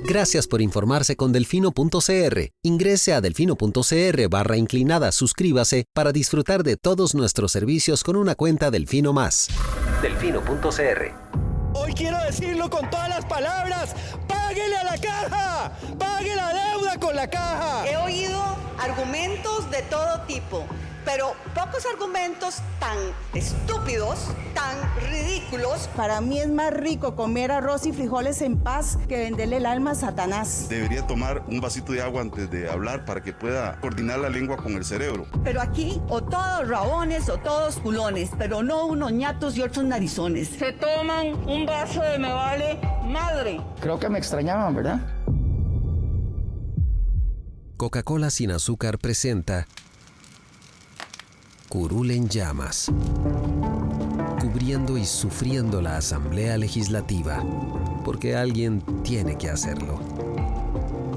Gracias por informarse con Delfino.cr. Ingrese a delfino.cr/inclinada, suscríbase para disfrutar de todos nuestros servicios con una cuenta Delfino Más. Delfino.cr. Hoy quiero decirlo con todas las palabras. ¡Páguele a la caja! ¡Pague la deuda con la caja! He oído argumentos de todo tipo, pero pocos argumentos tan estúpidos, tan ridículos. Para mí es más rico comer arroz y frijoles en paz que venderle el alma a Satanás. Debería tomar un vasito de agua antes de hablar para que pueda coordinar la lengua con el cerebro. Pero aquí, o todos rabones o todos culones, pero no unos ñatos y otros narizones. Se toman un vaso de me vale madre. Creo que me extrañaban, ¿verdad? Coca-Cola sin azúcar presenta Curul en llamas, cubriendo y sufriendo la Asamblea Legislativa, porque alguien tiene que hacerlo.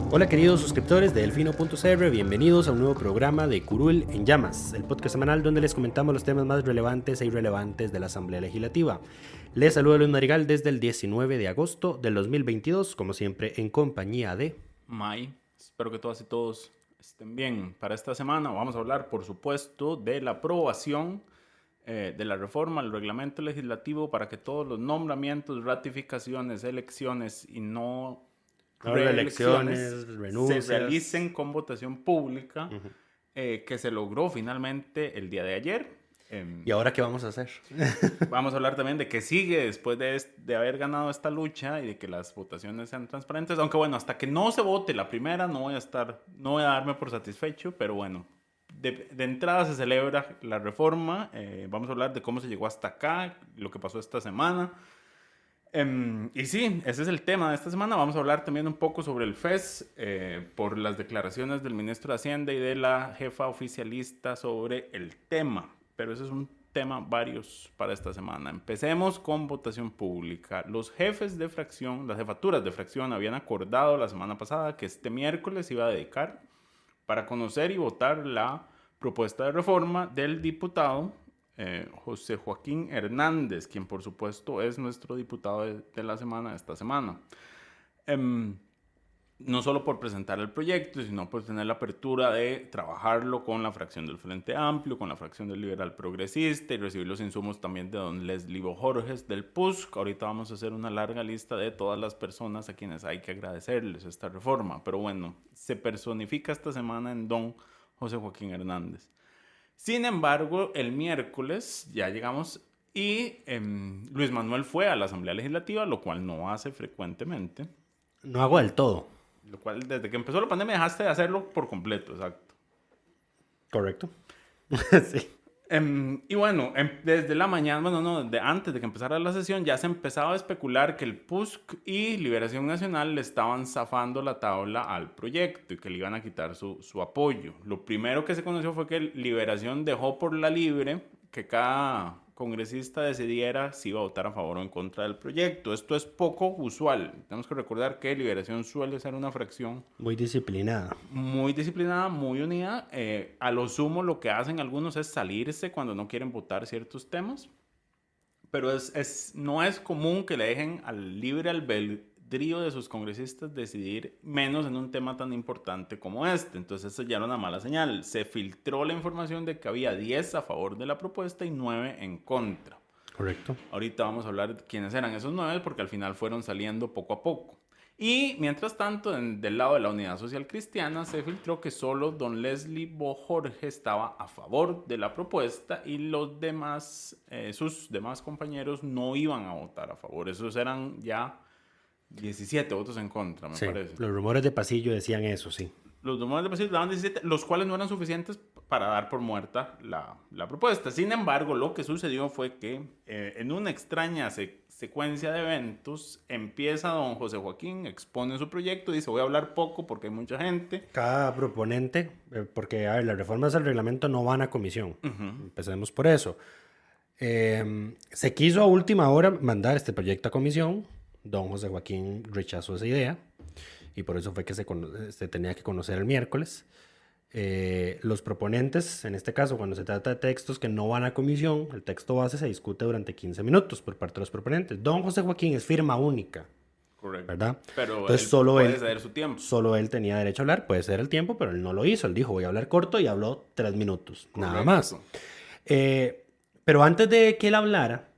Hola queridos suscriptores de Delfino.cr, bienvenidos a un nuevo programa de Curul en llamas, el podcast semanal donde les comentamos los temas más relevantes e irrelevantes de la Asamblea Legislativa. Les saluda Luis Madrigal desde el 19 de agosto del 2022, como siempre en compañía de May. Espero que todas y todos estén bien. Para esta semana vamos a hablar, por supuesto, de la aprobación de la reforma al reglamento legislativo para que todos los nombramientos, ratificaciones, elecciones y no reelecciones renuncias se realicen con votación pública, que se logró finalmente el día de ayer. ¿Y ahora qué vamos a hacer? Vamos a hablar también de qué sigue después de haber ganado esta lucha y de que las votaciones sean transparentes. Aunque bueno, hasta que no se vote la primera no voy a darme por satisfecho, pero bueno, de entrada se celebra la reforma. Vamos a hablar de cómo se llegó hasta acá, lo que pasó esta semana. Y sí, ese es el tema de esta semana. Vamos a hablar también un poco sobre el FES por las declaraciones del ministro de Hacienda y de la jefa oficialista sobre el tema. Pero ese es un tema varios para esta semana. Empecemos con votación pública. Los jefes de fracción, las jefaturas de fracción habían acordado la semana pasada que este miércoles iba a dedicar para conocer y votar la propuesta de reforma del diputado José Joaquín Hernández, quien por supuesto es nuestro diputado de la semana, de esta semana. No solo por presentar el proyecto, sino por tener la apertura de trabajarlo con la fracción del Frente Amplio, con la fracción del Liberal Progresista y recibir los insumos también de don Leslie Bojorges del PUSC. Ahorita vamos a hacer una larga lista de todas las personas a quienes hay que agradecerles esta reforma. Pero bueno, se personifica esta semana en don José Joaquín Hernández. Sin embargo, el miércoles ya llegamos y Luis Manuel fue a la Asamblea Legislativa, lo cual no hace frecuentemente. No hago del todo. Lo cual, desde que empezó la pandemia, dejaste de hacerlo por completo, exacto. Correcto. Sí. Y bueno, desde la mañana, bueno, no, desde antes de que empezara la sesión, ya se empezaba a especular que el PUSC y Liberación Nacional le estaban zafando la tabla al proyecto y que le iban a quitar su apoyo. Lo primero que se conoció fue que Liberación dejó por la libre que cada congresista decidiera si iba a votar a favor o en contra del proyecto. Esto es poco usual. Tenemos que recordar que Liberación suele ser una fracción muy disciplinada, muy unida. A lo sumo lo que hacen algunos es salirse cuando no quieren votar ciertos temas, pero no es común que le dejen al libre albedrío de sus congresistas decidir, menos en un tema tan importante como este. Entonces eso ya era una mala señal. Se filtró la información de que había 10 a favor de la propuesta y 9 en contra. Correcto. Ahorita vamos a hablar de quiénes eran esos 9 porque al final fueron saliendo poco a poco. Y mientras tanto, del lado de la Unidad Social Cristiana se filtró que solo don Leslie Bojorges estaba a favor de la propuesta y los demás, sus demás compañeros no iban a votar a favor. Esos eran ya 17 votos en contra, me parece. Los rumores de pasillo decían eso, sí. Los rumores de pasillo daban 17, los cuales no eran suficientes para dar por muerta la propuesta. Sin embargo, lo que sucedió fue que en una extraña secuencia de eventos empieza don José Joaquín, expone su proyecto, dice voy a hablar poco porque hay mucha gente. Cada proponente, porque a ver, las reformas del reglamento no van a comisión. Empecemos por eso. Se quiso a última hora mandar este proyecto a comisión. Don José Joaquín rechazó esa idea y por eso fue que se tenía que conocer el miércoles. Los proponentes, en este caso, cuando se trata de textos que no van a comisión, el texto base se discute durante 15 minutos por parte de los proponentes. Don José Joaquín es firma única. Correcto. ¿verdad? Pero entonces él solo puede él, ceder su tiempo. solo él tenía derecho a hablar, puede ser el tiempo, pero él no lo hizo. Él dijo, voy a hablar corto y habló 3 minutos, nada más. Pero antes de que él hablara,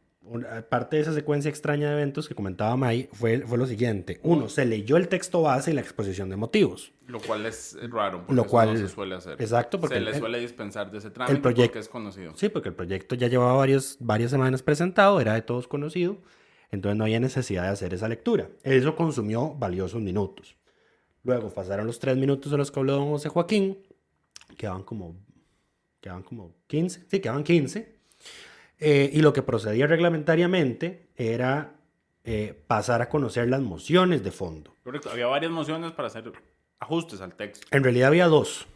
parte de esa secuencia extraña de eventos que comentaba May fue lo siguiente. Uno, se leyó el texto base y la exposición de motivos. Lo cual es raro, porque Lo cual, eso no se suele hacer. Exacto, porque se le suele dispensar de ese trámite el proyecto, porque es conocido. Sí, porque el proyecto ya llevaba varias semanas presentado, era de todos conocido, entonces no había necesidad de hacer esa lectura. Eso consumió valiosos minutos. Luego pasaron los 3 minutos de los que habló don José Joaquín, quedaban como 15, sí, quedaban 15. Y lo que procedía reglamentariamente era pasar a conocer las mociones de fondo. Correcto, había varias mociones para hacer ajustes al texto. En realidad había 2.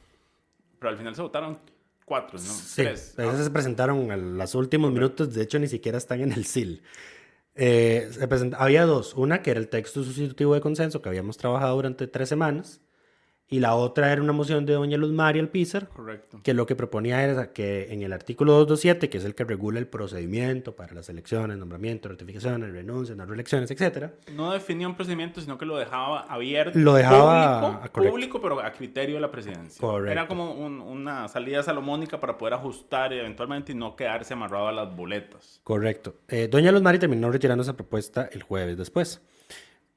Pero al final se votaron 4, ¿no? Sí, 3. esas se presentaron en los últimos minutos, de hecho ni siquiera están en el SIL. Había 2, una que era el texto sustitutivo de consenso que habíamos trabajado durante 3 semanas, y la otra era una moción de doña Luz María Alpizar, Correcto. que lo que proponía era que en el artículo 227, que es el que regula el procedimiento para las elecciones, nombramientos, ratificaciones, renuncias, no reelecciones, etc. No definía un procedimiento, sino que lo dejaba abierto. Lo dejaba público, pero a criterio de la presidencia. Correcto. Era como una salida salomónica para poder ajustar eventualmente y no quedarse amarrado a las boletas. Correcto. Doña Luz María terminó retirando esa propuesta el jueves después.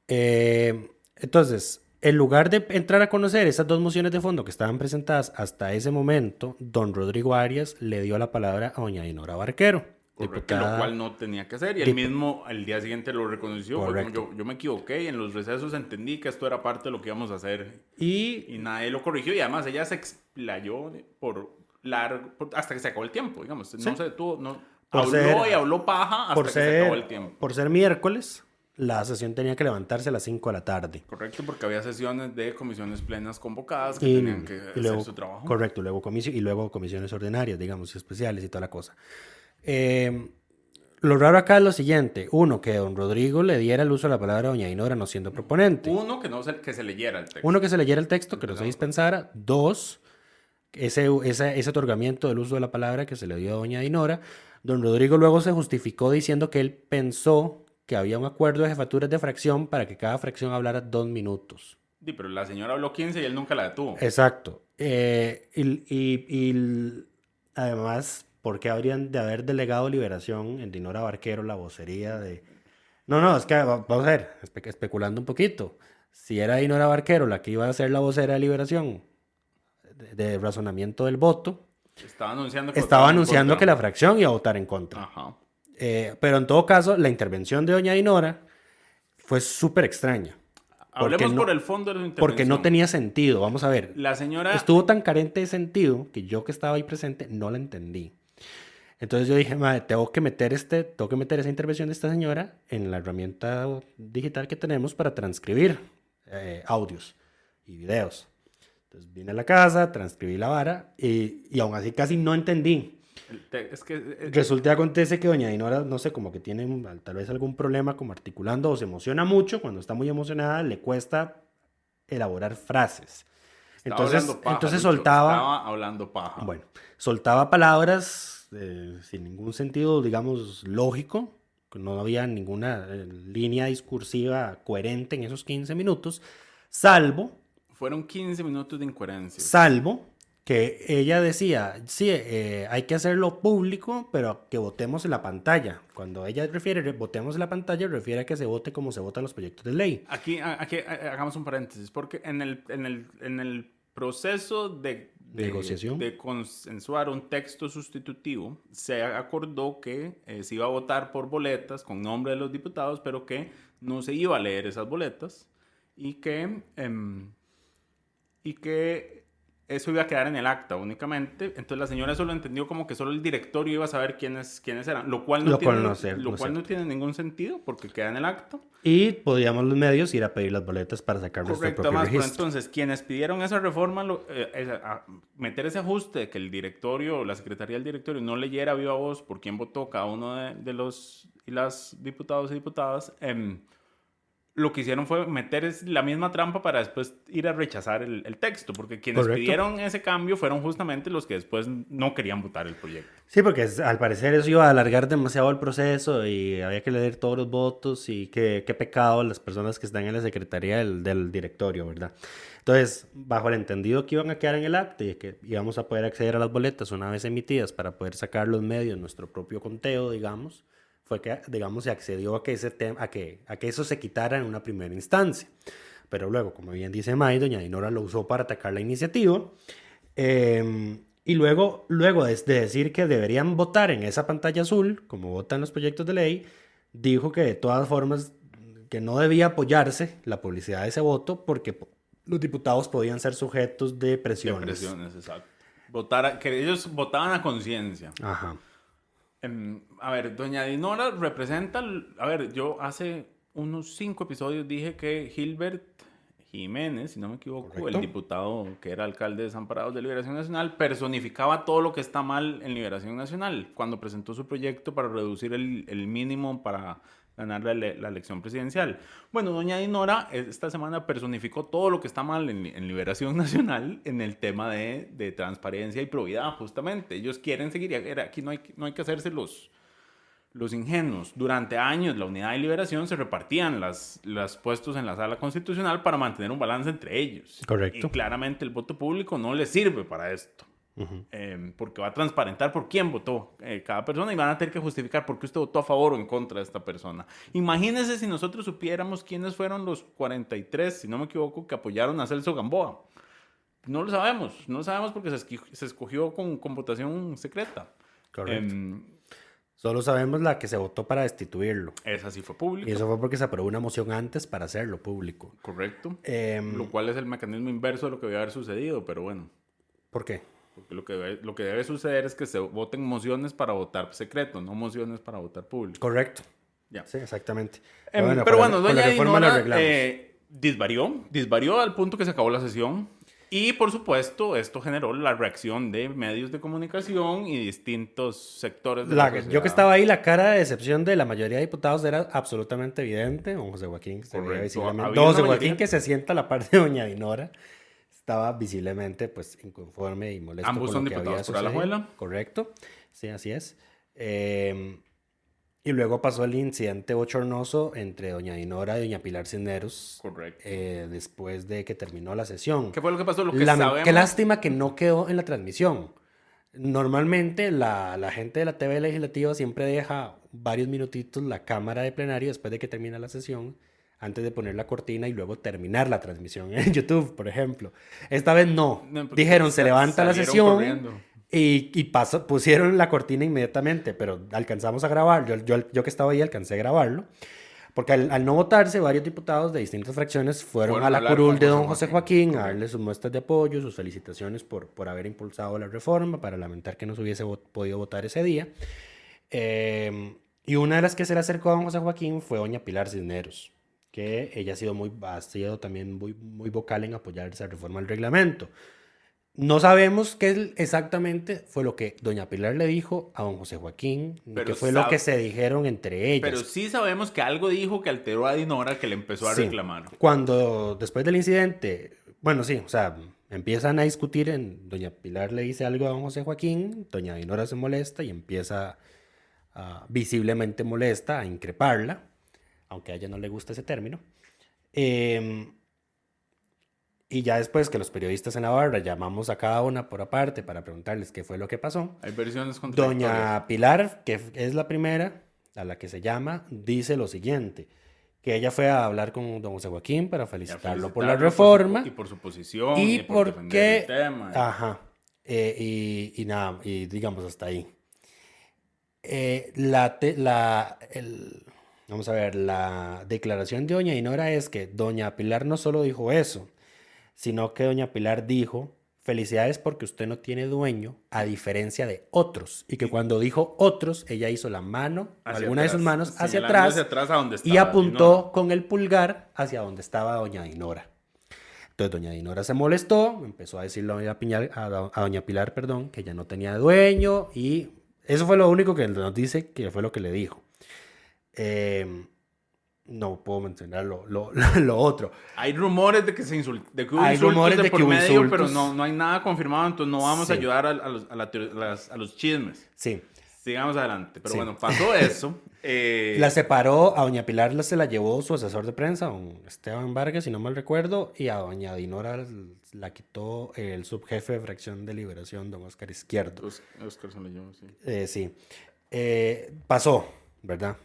Entonces, en lugar de entrar a conocer esas 2 mociones de fondo que estaban presentadas hasta ese momento, don Rodrigo Arias le dio la palabra a doña Dinora Barquero. Correcto, lo cual no tenía que hacer. Y él mismo al día siguiente lo reconoció. Fue como, yo me equivoqué y en los recesos entendí que esto era parte de lo que íbamos a hacer. Y nadie lo corrigió. Y además ella se explayó hasta que se acabó el tiempo, digamos. ¿Sí? No se detuvo. Habló paja hasta que se acabó el tiempo. Por ser miércoles, la sesión tenía que levantarse a las 5 de la tarde. Correcto, porque había sesiones de comisiones plenas convocadas que tenían que hacer su trabajo. Correcto, luego comisiones ordinarias, digamos, y especiales y toda la cosa. Lo raro acá es lo siguiente. Uno, que don Rodrigo le diera el uso de la palabra a doña Dinora no siendo proponente. Uno, que se leyera el texto. Uno, que se leyera el texto, que no se dispensara. 2, ese otorgamiento del uso de la palabra que se le dio a doña Dinora. Don Rodrigo luego se justificó diciendo que él pensó que había un acuerdo de jefaturas de fracción para que cada fracción hablara 2 minutos. Sí, pero la señora habló 15 y él nunca la detuvo. Exacto. Además, ¿por qué habrían de haber delegado Liberación en Dinora Barquero la vocería de...? No, es que vamos a ver, especulando un poquito. Si era Dinora Barquero la que iba a ser la vocera de Liberación de razonamiento del voto, estaba anunciando que la fracción iba a votar en contra. Ajá. Pero en todo caso, la intervención de doña Dinora fue súper extraña. Hablemos por el fondo de la intervención. Porque no tenía sentido. Vamos a ver. La señora... Estuvo tan carente de sentido que yo que estaba ahí presente no la entendí. Entonces yo dije, madre, tengo que meter esa intervención de esta señora en la herramienta digital que tenemos para transcribir audios y videos. Entonces vine a la casa, transcribí la vara y aún así casi no entendí. Resulta y acontece que doña Dinora, no sé, como que tiene tal vez algún problema como articulando o se emociona mucho. Cuando está muy emocionada le cuesta elaborar frases. Entonces estaba hablando paja. Bueno, soltaba palabras sin ningún sentido, digamos, lógico. No había ninguna línea discursiva coherente en esos 15 minutos, Fueron 15 minutos de incoherencia. Salvo que ella decía, sí, hay que hacerlo público, pero que votemos en la pantalla. Cuando ella refiere votemos en la pantalla, refiere a que se vote como se votan los proyectos de ley. Aquí hagamos un paréntesis, porque en el proceso de negociación, de consensuar un texto sustitutivo, se acordó que se iba a votar por boletas con nombre de los diputados, pero que no se iba a leer esas boletas y que eso iba a quedar en el acta únicamente. Entonces la señora eso lo entendió como que solo el directorio iba a saber quiénes eran, lo cual no tiene ningún sentido porque queda en el acta. Y podíamos los medios ir a pedir las boletas para sacar nuestro propio registro. Pero entonces quienes pidieron esa reforma, meter ese ajuste de que el directorio, la secretaría del directorio no leyera a viva voz por quién votó cada uno de los y las diputados y diputadas, lo que hicieron fue meter la misma trampa para después ir a rechazar el texto, porque quienes Correcto. pidieron ese cambio fueron justamente los que después no querían votar el proyecto. Sí, porque al parecer eso iba a alargar demasiado el proceso y había que leer todos los votos y qué pecado las personas que están en la secretaría del directorio, ¿verdad? Entonces, bajo el entendido que iban a quedar en el acta y que íbamos a poder acceder a las boletas una vez emitidas para poder sacar los medios, nuestro propio conteo, digamos, fue que, digamos, se accedió a que, a que eso se quitara en una primera instancia. Pero luego, como bien dice May, doña Dinora lo usó para atacar la iniciativa. Y luego de decir que deberían votar en esa pantalla azul, como votan los proyectos de ley, dijo que de todas formas que no debía apoyarse la publicidad de ese voto porque los diputados podían ser sujetos de presiones. De presiones, exacto. Que ellos votaban a conciencia. Ajá. A ver, doña Dinora representa... A ver, yo hace unos 5 episodios dije que Gilbert Jiménez, si no me equivoco, Correcto. el diputado que era alcalde de Desamparados de Liberación Nacional, personificaba todo lo que está mal en Liberación Nacional cuando presentó su proyecto para reducir el mínimo para ganar la elección presidencial. Bueno, doña Dinora esta semana personificó todo lo que está mal en Liberación Nacional en el tema de transparencia y probidad, justamente. Ellos quieren seguir, aquí no hay que hacerse los ingenuos. Durante años la Unidad de Liberación se repartían los puestos en la Sala Constitucional para mantener un balance entre ellos. Correcto. Y claramente el voto público no les sirve para esto. Porque va a transparentar por quién votó cada persona y van a tener que justificar por qué usted votó a favor o en contra de esta persona. Imagínese si nosotros supiéramos quiénes fueron los 43, si no me equivoco, que apoyaron a Celso Gamboa. No lo sabemos porque se escogió con votación secreta. Correcto. Solo sabemos la que se votó para destituirlo. Esa sí fue pública. Y eso fue porque se aprobó una moción antes para hacerlo público. Correcto. Lo cual es el mecanismo inverso de lo que debe haber sucedido, pero bueno. ¿Por qué? Porque lo que debe suceder es que se voten mociones para votar secreto, no mociones para votar público. Correcto. Ya. Sí, exactamente. Pero bueno, doña Dinora arreglamos. disvarió al punto que se acabó la sesión. Y por supuesto, esto generó la reacción de medios de comunicación y distintos sectores de la sociedad. Yo que estaba ahí, la cara de decepción de la mayoría de diputados era absolutamente evidente. Don José Joaquín se veía visiblemente. Don José Joaquín, que se sienta a la par de doña Dinora, estaba visiblemente pues inconforme y molesto. Ambos con son lo que diputados había por sucedido. Alajuela. Correcto. Sí, así es. Y luego pasó el incidente bochornoso entre doña Dinora y doña Pilar Cisneros. Correcto. Después de que terminó la sesión. ¿Qué fue lo que pasó? Lo que sabemos... Qué lástima que no quedó en la transmisión. Normalmente la gente de la TV legislativa siempre deja varios minutitos la cámara de plenario después de que termina la sesión, antes de poner la cortina y luego terminar la transmisión en YouTube, por ejemplo. Esta vez no. Dijeron, se levanta la sesión corriendo. y pusieron la cortina inmediatamente, pero alcanzamos a grabar. Yo que estaba ahí alcancé a grabarlo. Porque al no votarse, varios diputados de distintas fracciones fueron a la curul de don José Joaquín a darle sus muestras de apoyo, sus felicitaciones por haber impulsado la reforma, para lamentar que no se hubiese podido votar ese día. Y una de las que se le acercó a don José Joaquín fue doña Pilar Cisneros, que ella ha sido también muy vocal en apoyar esa reforma del reglamento. No sabemos qué exactamente fue lo que doña Pilar le dijo a don José Joaquín, ni qué fue lo que se dijeron entre ellas. Pero sí sabemos que algo dijo que alteró a Dinora, que le empezó a reclamar. Cuando, después del incidente, bueno, sí, o sea, empiezan a discutir, doña Pilar le dice algo a don José Joaquín, doña Dinora se molesta y empieza visiblemente molesta a increparla, aunque a ella no le gusta ese término. Y ya después que los periodistas en la barra llamamos a cada una por aparte para preguntarles qué fue lo que pasó. Hay versiones contradictorias. Doña Pilar, que es la primera a la que se llama, dice lo siguiente, que ella fue a hablar con don José Joaquín para felicitarlo por la reforma. Y por su posición. Y por defender el tema. Ajá. Y nada, y digamos hasta ahí. Vamos a ver, la declaración de doña Dinora es que doña Pilar no solo dijo eso, sino que doña Pilar dijo, felicidades porque usted no tiene dueño, a diferencia de otros. Y que cuando dijo otros, ella hizo la mano, alguna de sus manos, hacia atrás a donde estaba y apuntó Dinora con el pulgar hacia donde estaba doña Dinora. Entonces doña Dinora se molestó, empezó a decirle a doña Pilar, que ya no tenía dueño, y eso fue lo único que nos dice que fue lo que le dijo. no puedo mencionar lo otro. Hay rumores de que de que hubo Hay insultos rumores de de por que hubo medio, insultos. pero no hay nada confirmado, entonces no vamos a Sí. ayudar a los chismes. Sí. Sigamos adelante. Pero Sí. bueno, pasó eso. La separó, a doña Pilar se la llevó su asesor de prensa, don Esteban Vargas, si no mal recuerdo, y a doña Dinora la quitó el subjefe de fracción de liberación, don Oscar Izquierdo. Oscar se lo llevó, sí. Sí. Pasó, ¿verdad?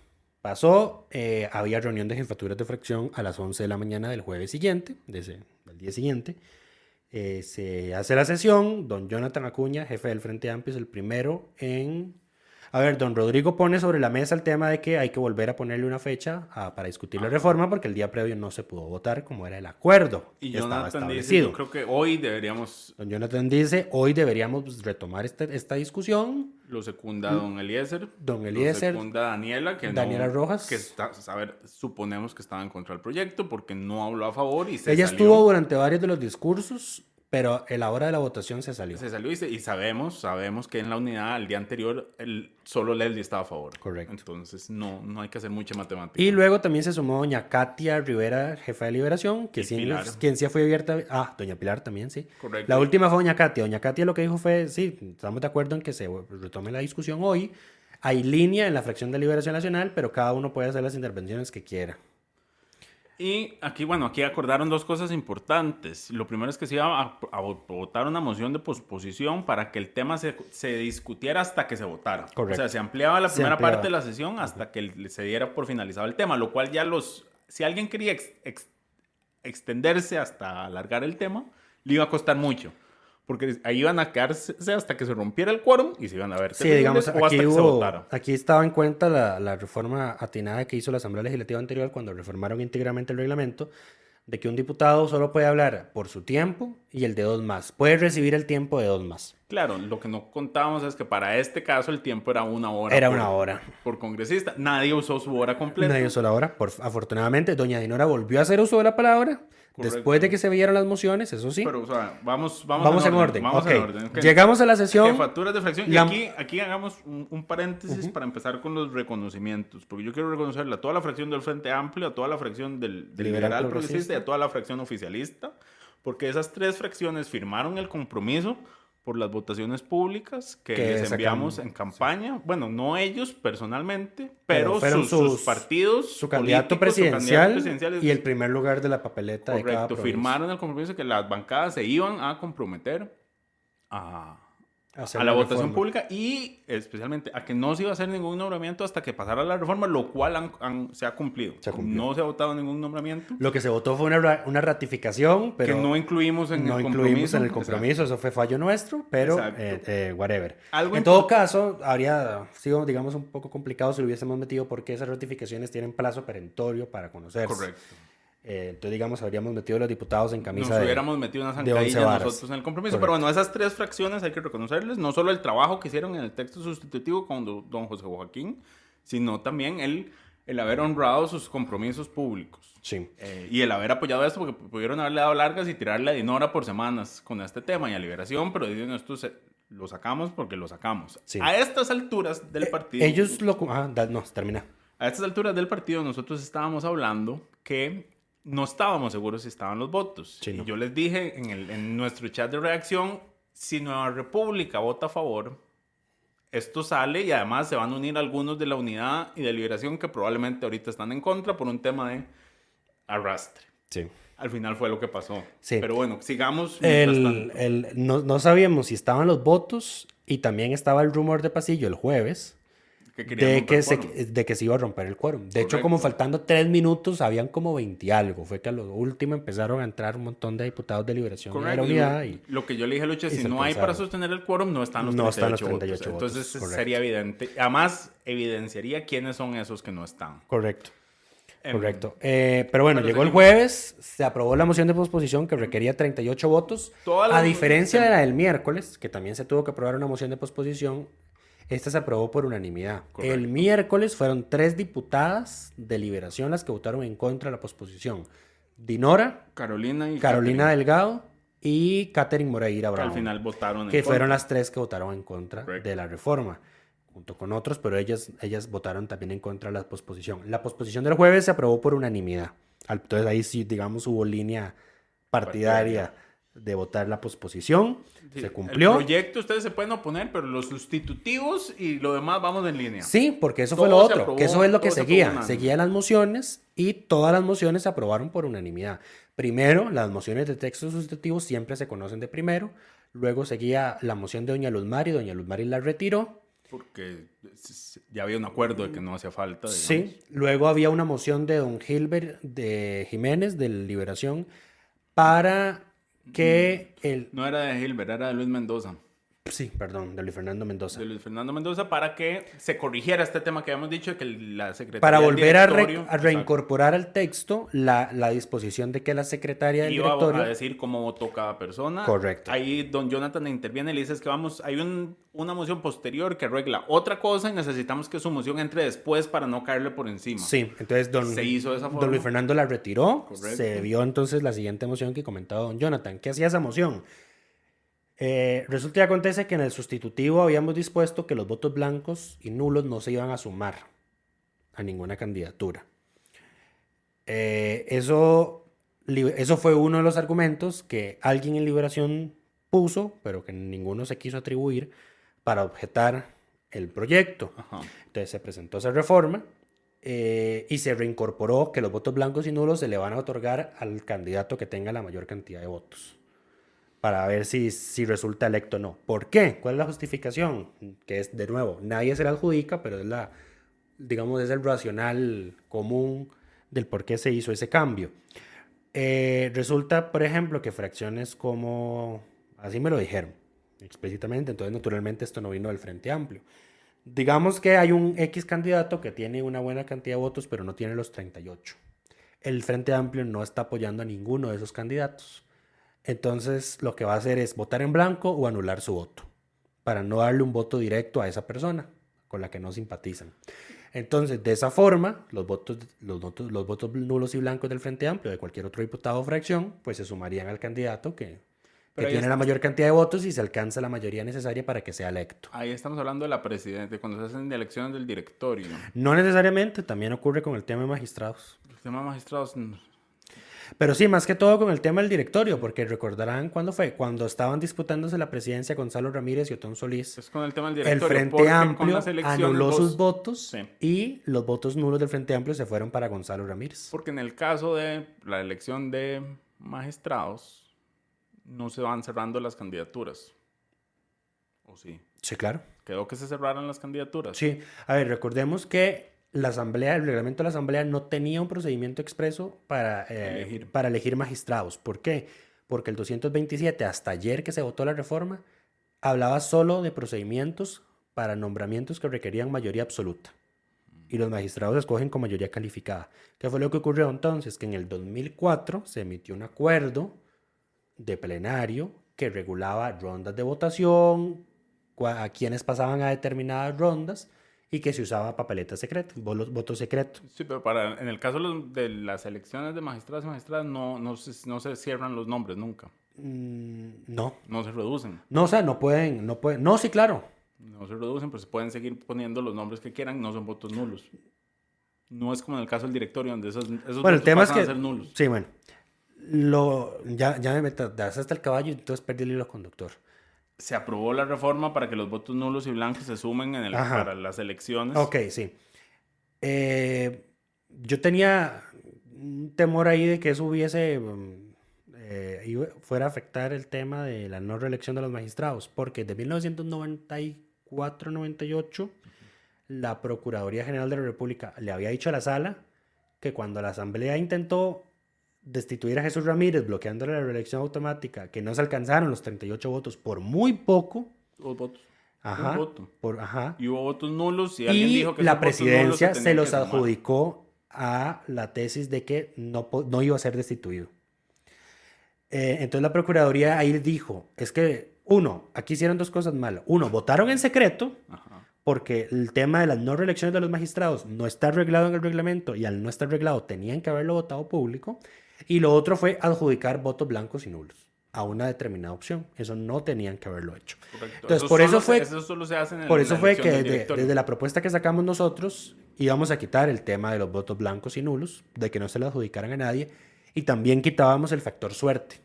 Pasó, había reunión de jefaturas de fracción a las 11 de la mañana del jueves siguiente, del día siguiente. Se hace la sesión, don Jonathan Acuña, jefe del Frente Amplio, es el primero en... A ver, don Rodrigo pone sobre la mesa el tema de que hay que volver a ponerle una fecha para discutir la reforma porque el día previo no se pudo votar como era el acuerdo Y que estaba Jonathan dice, establecido. yo creo que hoy deberíamos... Don Jonathan dice, hoy deberíamos retomar esta discusión. Lo secunda don Eliezer. Don Eliezer. Lo secunda Daniela. Daniela Rojas. Que está, a ver, suponemos que estaba en contra del proyecto porque no habló a favor y se Ella salió. estuvo durante varios de los discursos, pero a la hora de la votación se salió. Se salió y sabemos que en la unidad el día anterior solo Leslie estaba a favor. Correcto. Entonces no hay que hacer mucha matemática. Y luego también se sumó doña Katia Rivera, jefa de liberación, Y Pilar. quien sí fue abierta. Ah, doña Pilar también, sí. Correcto. La última fue doña Katia. Doña Katia lo que dijo fue, sí, estamos de acuerdo en que se retome la discusión hoy. Hay línea en la fracción de Liberación Nacional, pero cada uno puede hacer las intervenciones que quiera. Y aquí acordaron dos cosas importantes. Lo primero es que se iba a votar una moción de posposición para que el tema se discutiera hasta que se votara. Correcto. O sea, se ampliaba la Se primera ampliaba. parte de la sesión hasta que se diera por finalizado el tema, lo cual ya si alguien quería extenderse hasta alargar el tema, le iba a costar mucho. Porque ahí iban a quedarse hasta que se rompiera el quórum y se iban a ver Sí, digamos, o hasta aquí, que se votara. aquí estaba en cuenta la reforma atinada que hizo la Asamblea Legislativa anterior cuando reformaron íntegramente el reglamento, de que un diputado solo puede hablar por su tiempo y el de dos más. Puede recibir el tiempo de dos más. Claro, lo que no contábamos es que para este caso el tiempo era una hora. Era una hora. Por congresista. Nadie usó su hora completa. Nadie usó la hora. Afortunadamente, doña Dinora volvió a hacer uso de la palabra. Correcto. Después de que se vieron las mociones, eso sí. Pero, o sea, vamos en orden. Vamos Ok. en orden. Ok. Llegamos a la sesión. Jefaturas de fracción. La- Y aquí hagamos un paréntesis para empezar con los reconocimientos. Porque yo quiero reconocerle a toda la fracción del Frente Amplio, a toda la fracción del Liberal Liberal Progresista Progresista y a toda la fracción oficialista. Porque esas tres fracciones firmaron el compromiso por las votaciones públicas que les sacamos, enviamos en campaña. Bueno, no ellos personalmente, pero fueron sus partidos, su candidato políticos, su presidencial, presidencial y el primer lugar de la papeleta de cada correcto, provincia. firmaron el compromiso que las bancadas se iban a comprometer a Hacer a la la votación reforma. pública y especialmente a que no se iba a hacer ningún nombramiento hasta que pasara la reforma, lo cual se ha cumplido. Se ha cumplido. No se ha votado ningún nombramiento. Lo que se votó fue una ratificación, pero que no incluimos en no el incluimos compromiso. en el compromiso. Eso fue fallo nuestro, pero Exacto. whatever. Algo En todo caso, habría sido, digamos, un poco complicado si lo hubiésemos metido porque esas ratificaciones tienen plazo perentorio para conocerse. Correcto. Entonces, digamos, habríamos metido a los diputados en camisa Nos hubiéramos metido una de 11 zancadilla varas. nosotros en el compromiso. Correcto. Pero bueno, esas tres fracciones hay que reconocerles, no solo el trabajo que hicieron en el texto sustitutivo con don José Joaquín, sino también el haber honrado sus compromisos públicos. Sí. Y el haber apoyado esto, porque pudieron haberle dado largas y tirarle a Dinora por semanas con este tema y a Liberación, pero dicen esto lo sacamos porque lo sacamos. Sí. A estas alturas del partido... Ellos lo... no, termina. A estas alturas del partido nosotros estábamos hablando que no estábamos seguros si estaban los votos. Sí, no. Y yo les dije en nuestro chat de reacción, si Nueva República vota a favor, esto sale y además se van a unir algunos de la Unidad y de Liberación que probablemente ahorita están en contra por un tema de arrastre. Sí. Al final fue lo que pasó. Sí. Pero bueno, sigamos. mientras tanto. No sabíamos si estaban los votos y también estaba el rumor de pasillo el jueves Que querían de romper que, quórum. de que se iba a romper el quórum. De hecho, Correcto. como faltando 3 minutos, habían como 20 y algo. Fue que a lo último empezaron a entrar un montón de diputados de Liberación y de la Correcto. Unidad. Lo que yo le dije a Lucha, y si se no hay para alcanzaron. sostener el quórum, no están los No 38, están los 38 votos. votos, Entonces correcto. sería evidente. Además, evidenciaría quiénes son esos que no están. Correcto. Em, Correcto. Pero bueno, pero llegó el seguimos. jueves, se aprobó la moción de posposición que requería 38 votos. Todas las- A diferencia de la del miércoles, que también se tuvo que aprobar una moción de posposición, esta se aprobó por unanimidad. Correcto. El miércoles fueron 3 diputadas de Liberación las que votaron en contra de la posposición. Dinora, Carolina y Carolina Catherine, Delgado y Catherine Moreira que Brown. al final votaron en que fueron contra. las 3 que votaron en contra Correcto. de la reforma. junto con otros, pero ellas votaron también en contra de la posposición. La posposición del jueves se aprobó por unanimidad. Entonces ahí sí, digamos, hubo línea partidaria de votar la posposición. Sí, se cumplió. El proyecto ustedes se pueden oponer, pero los sustitutivos y lo demás vamos en línea. Sí, porque eso Todo fue lo se otro, aprobó, que eso es lo que todo se seguía. aprobó Seguían las mociones y todas las mociones se aprobaron por unanimidad. Primero, las mociones de texto sustitutivo siempre se conocen de primero. Luego seguía la moción de doña Luzmari, doña Luzmari la retiró. Porque ya había un acuerdo de que no hacía falta. Digamos. Sí, luego había una moción de don Gilbert de Jiménez, de Liberación, para que el... No era de Gilbert, era de Luis Mendoza. Sí, perdón, de Luis Fernando Mendoza. De Luis Fernando Mendoza, para que se corrigiera este tema que habíamos dicho, de que la secretaría Para del volver a directorio, reincorporar al texto la disposición de que la secretaria del iba directorio... a decir cómo votó cada persona. Correcto. Ahí don Jonathan interviene y le dice es que hay una moción posterior que arregla otra cosa y necesitamos que su moción entre después para no caerle por encima. Sí, entonces Se hizo de esa forma. don Luis Fernando la retiró. Correcto. Se vio entonces la siguiente moción que comentaba don Jonathan. ¿Qué hacía esa moción? Resulta y acontece que en el sustitutivo habíamos dispuesto que los votos blancos y nulos no se iban a sumar a ninguna candidatura. Eso fue uno de los argumentos que alguien en Liberación puso, pero que ninguno se quiso atribuir para objetar el proyecto. Ajá. Entonces se presentó esa reforma y se reincorporó que los votos blancos y nulos se le van a otorgar al candidato que tenga la mayor cantidad de votos, para ver si resulta electo o no. ¿Por qué? ¿Cuál es la justificación? Que es, de nuevo, nadie se la adjudica, pero es digamos, es el racional común del por qué se hizo ese cambio. Resulta, por ejemplo, que fracciones como... Así me lo dijeron explícitamente, entonces naturalmente esto no vino del Frente Amplio. Digamos que hay un X candidato que tiene una buena cantidad de votos, pero no tiene los 38. El Frente Amplio no está apoyando a ninguno de esos candidatos. Entonces lo que va a hacer es votar en blanco o anular su voto, para no darle un voto directo a esa persona con la que no simpatizan. Entonces, de esa forma, los votos nulos y blancos del Frente Amplio, de cualquier otro diputado o fracción, pues se sumarían al candidato que tiene la mayor cantidad de votos y se alcanza la mayoría necesaria para que sea electo. Ahí estamos hablando de la presidenta, cuando se hacen elecciones del directorio. No necesariamente, también ocurre con el tema de magistrados. El tema de magistrados... Pero sí, más que todo con el tema del directorio, porque recordarán cuándo fue, cuando estaban disputándose la presidencia Gonzalo Ramírez y Otón Solís. Es con el tema del El directorio. Frente Amplio anuló vos... sus votos Sí. y los votos nulos del Frente Amplio se fueron para Gonzalo Ramírez. Porque en el caso de la elección de magistrados, no se van cerrando las candidaturas. ¿O sí? Sí, claro. Quedó que se cerraran las candidaturas. Sí, a ver, recordemos que el reglamento de la Asamblea no tenía un procedimiento expreso para elegir magistrados. ¿Por qué? Porque el 227, hasta ayer que se votó la reforma, hablaba solo de procedimientos para nombramientos que requerían mayoría absoluta. Y los magistrados escogen con mayoría calificada. ¿Qué fue lo que ocurrió entonces? Que en el 2004 se emitió un acuerdo de plenario que regulaba rondas de votación, a quienes pasaban a determinadas rondas, y que se usaba papeleta secreta, voto secreto. Sí, pero en el caso de las elecciones de magistrados y magistradas no se cierran los nombres nunca. No. No se reducen. No, o sea, no pueden. No, sí, claro. No se reducen, pues se pueden seguir poniendo los nombres que quieran, no son votos nulos. No es como en el caso del directorio, donde esos votos tema pasan es a ser nulos. Sí, bueno. Ya me metas hasta el caballo y entonces perdí el hilo conductor. Se aprobó la reforma para que los votos nulos y blancos se sumen para las elecciones. Ok, sí. Yo tenía un temor ahí de que eso fuera a afectar el tema de la no reelección de los magistrados, porque de 1994-98 la Procuraduría General de la República le había dicho a la Sala que cuando la Asamblea intentó destituir a Jesús Ramírez, bloqueándole la reelección automática, que no se alcanzaron los 38 votos por muy poco. 2 votos. Ajá. Un voto. Ajá. Y hubo votos nulos y alguien dijo que la esos votos presidencia nulos se los tenían que sumar. adjudicó a la tesis de que no iba a ser destituido. Entonces la Procuraduría ahí dijo, es que, aquí hicieron 2 cosas malas. Votaron en secreto, porque el tema de las no reelecciones de los magistrados no está arreglado en el reglamento, y al no estar arreglado tenían que haberlo votado público. Y lo otro fue adjudicar votos blancos y nulos. a una determinada opción. Eso no tenían que haberlo hecho. Correcto. Entonces, por eso fue... Eso solo se hace en Por la eso fue elección que del directorio. desde la propuesta que sacamos nosotros íbamos a quitar el tema de los votos blancos y nulos, de que no se le adjudicaran a nadie, y también quitábamos el factor suerte.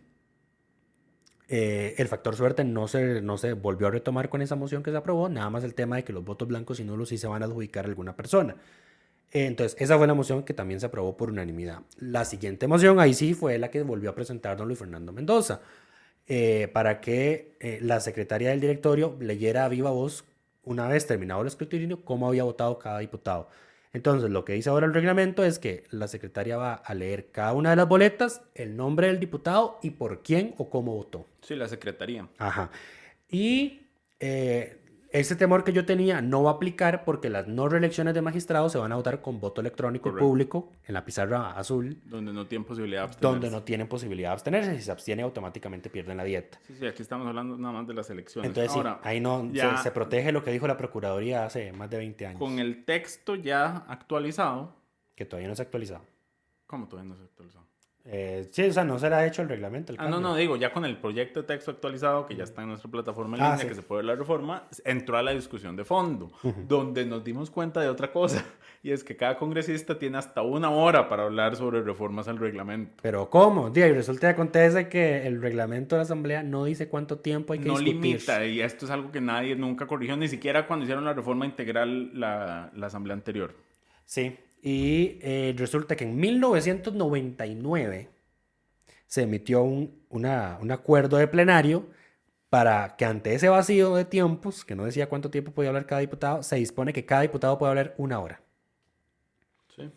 El factor suerte no se volvió a retomar con esa moción que se aprobó, nada más el tema de que los votos blancos y nulos sí se van a adjudicar a alguna persona. Entonces, esa fue la moción que también se aprobó por unanimidad. La siguiente moción, ahí sí, fue la que volvió a presentar don Luis Fernando Mendoza, para que la secretaria del directorio leyera a viva voz, una vez terminado el escrutinio, cómo había votado cada diputado. Entonces, lo que dice ahora el reglamento es que la secretaria va a leer cada una de las boletas, el nombre del diputado y por quién o cómo votó. Sí, la secretaría. Ajá. Y ese temor que yo tenía no va a aplicar porque las no reelecciones de magistrados se van a votar con voto electrónico público en la pizarra azul. Donde no tienen posibilidad de abstenerse. Donde no tienen posibilidad de abstenerse. Si se abstiene, automáticamente pierden la dieta. Sí, aquí estamos hablando nada más de las elecciones. Entonces, ahora, sí, ahí no ya se protege lo que dijo la Procuraduría hace más de 20 años. con el texto ya actualizado. Que todavía no se ha actualizado. ¿Cómo todavía no se ha actualizado? Sí, o sea, no se le ha hecho el reglamento. No, digo, ya con el proyecto de texto actualizado, que ya está en nuestra plataforma en línea, sí. que se puede ver la reforma, entró a la discusión de fondo, donde nos dimos cuenta de otra cosa, y es que cada congresista tiene hasta 1 hora para hablar sobre reformas al reglamento. Pero ¿cómo? Y resulta que acontece que el reglamento de la Asamblea no dice cuánto tiempo hay que No discutir. limita, y esto es algo que nadie nunca corrigió, ni siquiera cuando hicieron la reforma integral la Asamblea anterior. Sí, y resulta que en 1999 se emitió un acuerdo de plenario para que ante ese vacío de tiempos, que no decía cuánto tiempo podía hablar cada diputado, se dispone que cada diputado puede hablar 1 hora. Sí.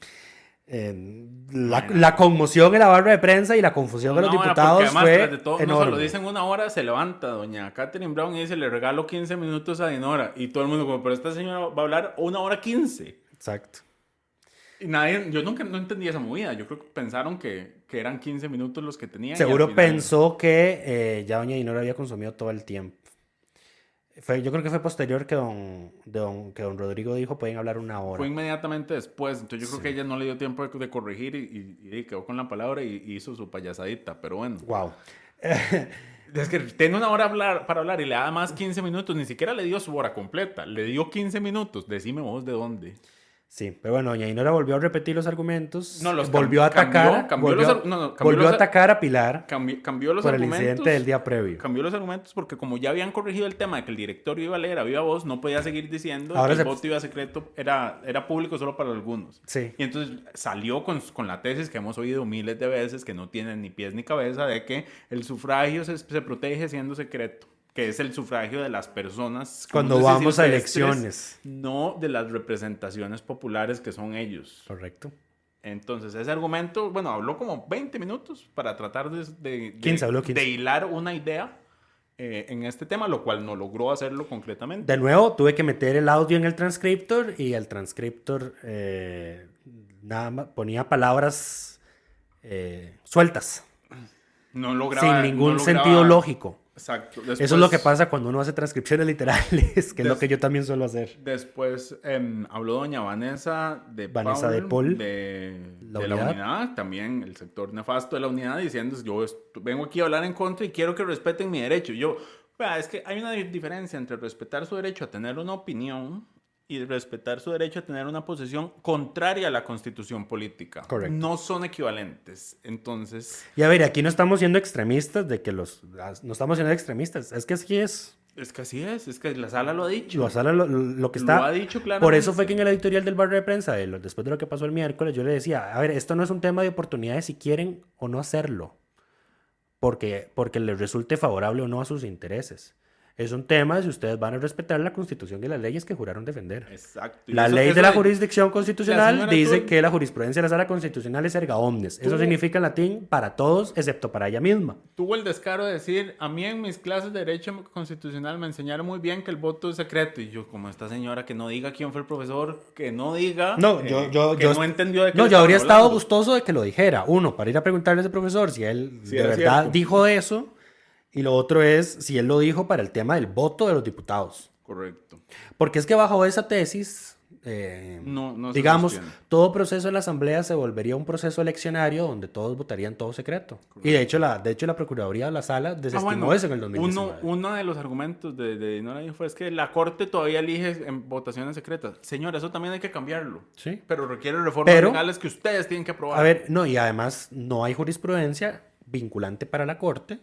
La conmoción en la barra de prensa y la confusión de los diputados además, fue tras de todo, enorme. no se lo dicen 1 hora, se levanta doña Catherine Brown y dice, le regalo 15 minutos a Dinora. Y todo el mundo como, pero esta señora va a hablar 1 hora 15. Exacto. Y yo nunca no entendí esa movida. Yo creo que pensaron que eran 15 minutos los que tenían. Seguro y al final... pensó que ya doña Dinora había consumido todo el tiempo. Yo creo que fue posterior que don Rodrigo dijo pueden hablar 1 hora. Fue inmediatamente después. Entonces yo creo que ella no le dio tiempo de corregir y quedó con la palabra y hizo su payasadita. Pero bueno. Wow. Es que tiene 1 hora para hablar y le da más 15 minutos. Ni siquiera le dio su hora completa. Le dio 15 minutos. Decime vos de dónde. Sí, pero bueno, doña Dinora volvió a repetir los argumentos, No, los volvió a atacar, volvió a atacar a Pilar cambió los por el argumentos. incidente del día previo. Cambió los argumentos porque como ya habían corregido el tema de que el directorio iba a leer a viva voz, no podía seguir diciendo Ahora que el voto iba secreto, era público solo para algunos. Sí. Y entonces salió con la tesis que hemos oído miles de veces, que no tiene ni pies ni cabeza, de que el sufragio se protege siendo secreto, que es el sufragio de las personas cuando vamos a elecciones, no de las representaciones populares que son ellos. Correcto. Entonces ese argumento, bueno, habló como 20 minutos para tratar de 15. hilar una idea en este tema, lo cual no logró hacerlo concretamente. De nuevo, tuve que meter el audio en el transcriptor y el transcriptor nada más ponía palabras sueltas, No lograba, sin ningún sentido lógico. Exacto. Eso es lo que pasa cuando uno hace transcripciones literales, que es lo que yo también suelo hacer. Después habló doña Vanessa de Paul de la unidad, también el sector nefasto de la unidad, diciendo, yo vengo aquí a hablar en contra y quiero que respeten mi derecho. Es que hay una diferencia entre respetar su derecho a tener una opinión y respetar su derecho a tener una posición contraria a la constitución política. Correcto. No son equivalentes. Entonces... Y a ver, aquí no estamos siendo extremistas no estamos siendo extremistas. Es que así es. Es que así es que la sala lo ha dicho. La sala lo que está... Lo ha dicho claramente. Por eso fue que en el editorial del barrio de prensa, después de lo que pasó el miércoles, yo le decía, a ver, esto no es un tema de oportunidades si quieren o no hacerlo. Porque les resulte favorable o no a sus intereses. Es un tema de si ustedes van a respetar la Constitución y las leyes que juraron defender. Exacto. La ley de la jurisdicción constitucional dice que la jurisprudencia de la sala constitucional es erga omnes. Eso significa en latín para todos, excepto para ella misma. Tuvo el descaro de decir, a mí en mis clases de Derecho Constitucional me enseñaron muy bien que el voto es secreto. Y yo, como esta señora, que no diga quién fue el profesor, que no diga... No, no entendió de qué. No, yo habría estado gustoso de que lo dijera. Uno, para ir a preguntarle a ese profesor si él de verdad dijo eso. Y lo otro es si él lo dijo para el tema del voto de los diputados. Correcto. Porque es que bajo esa tesis, No se digamos, sostiene. todo proceso en la Asamblea se volvería un proceso eleccionario donde todos votarían todo secreto. Y de hecho la Procuraduría de la Sala desestimó eso en el 2019. Uno de los argumentos de Nora fue es que la Corte todavía elige en votaciones secretas. Señor, eso también hay que cambiarlo. Sí. Pero requiere reformas legales que ustedes tienen que aprobar. A ver, no, y además no hay jurisprudencia vinculante para la Corte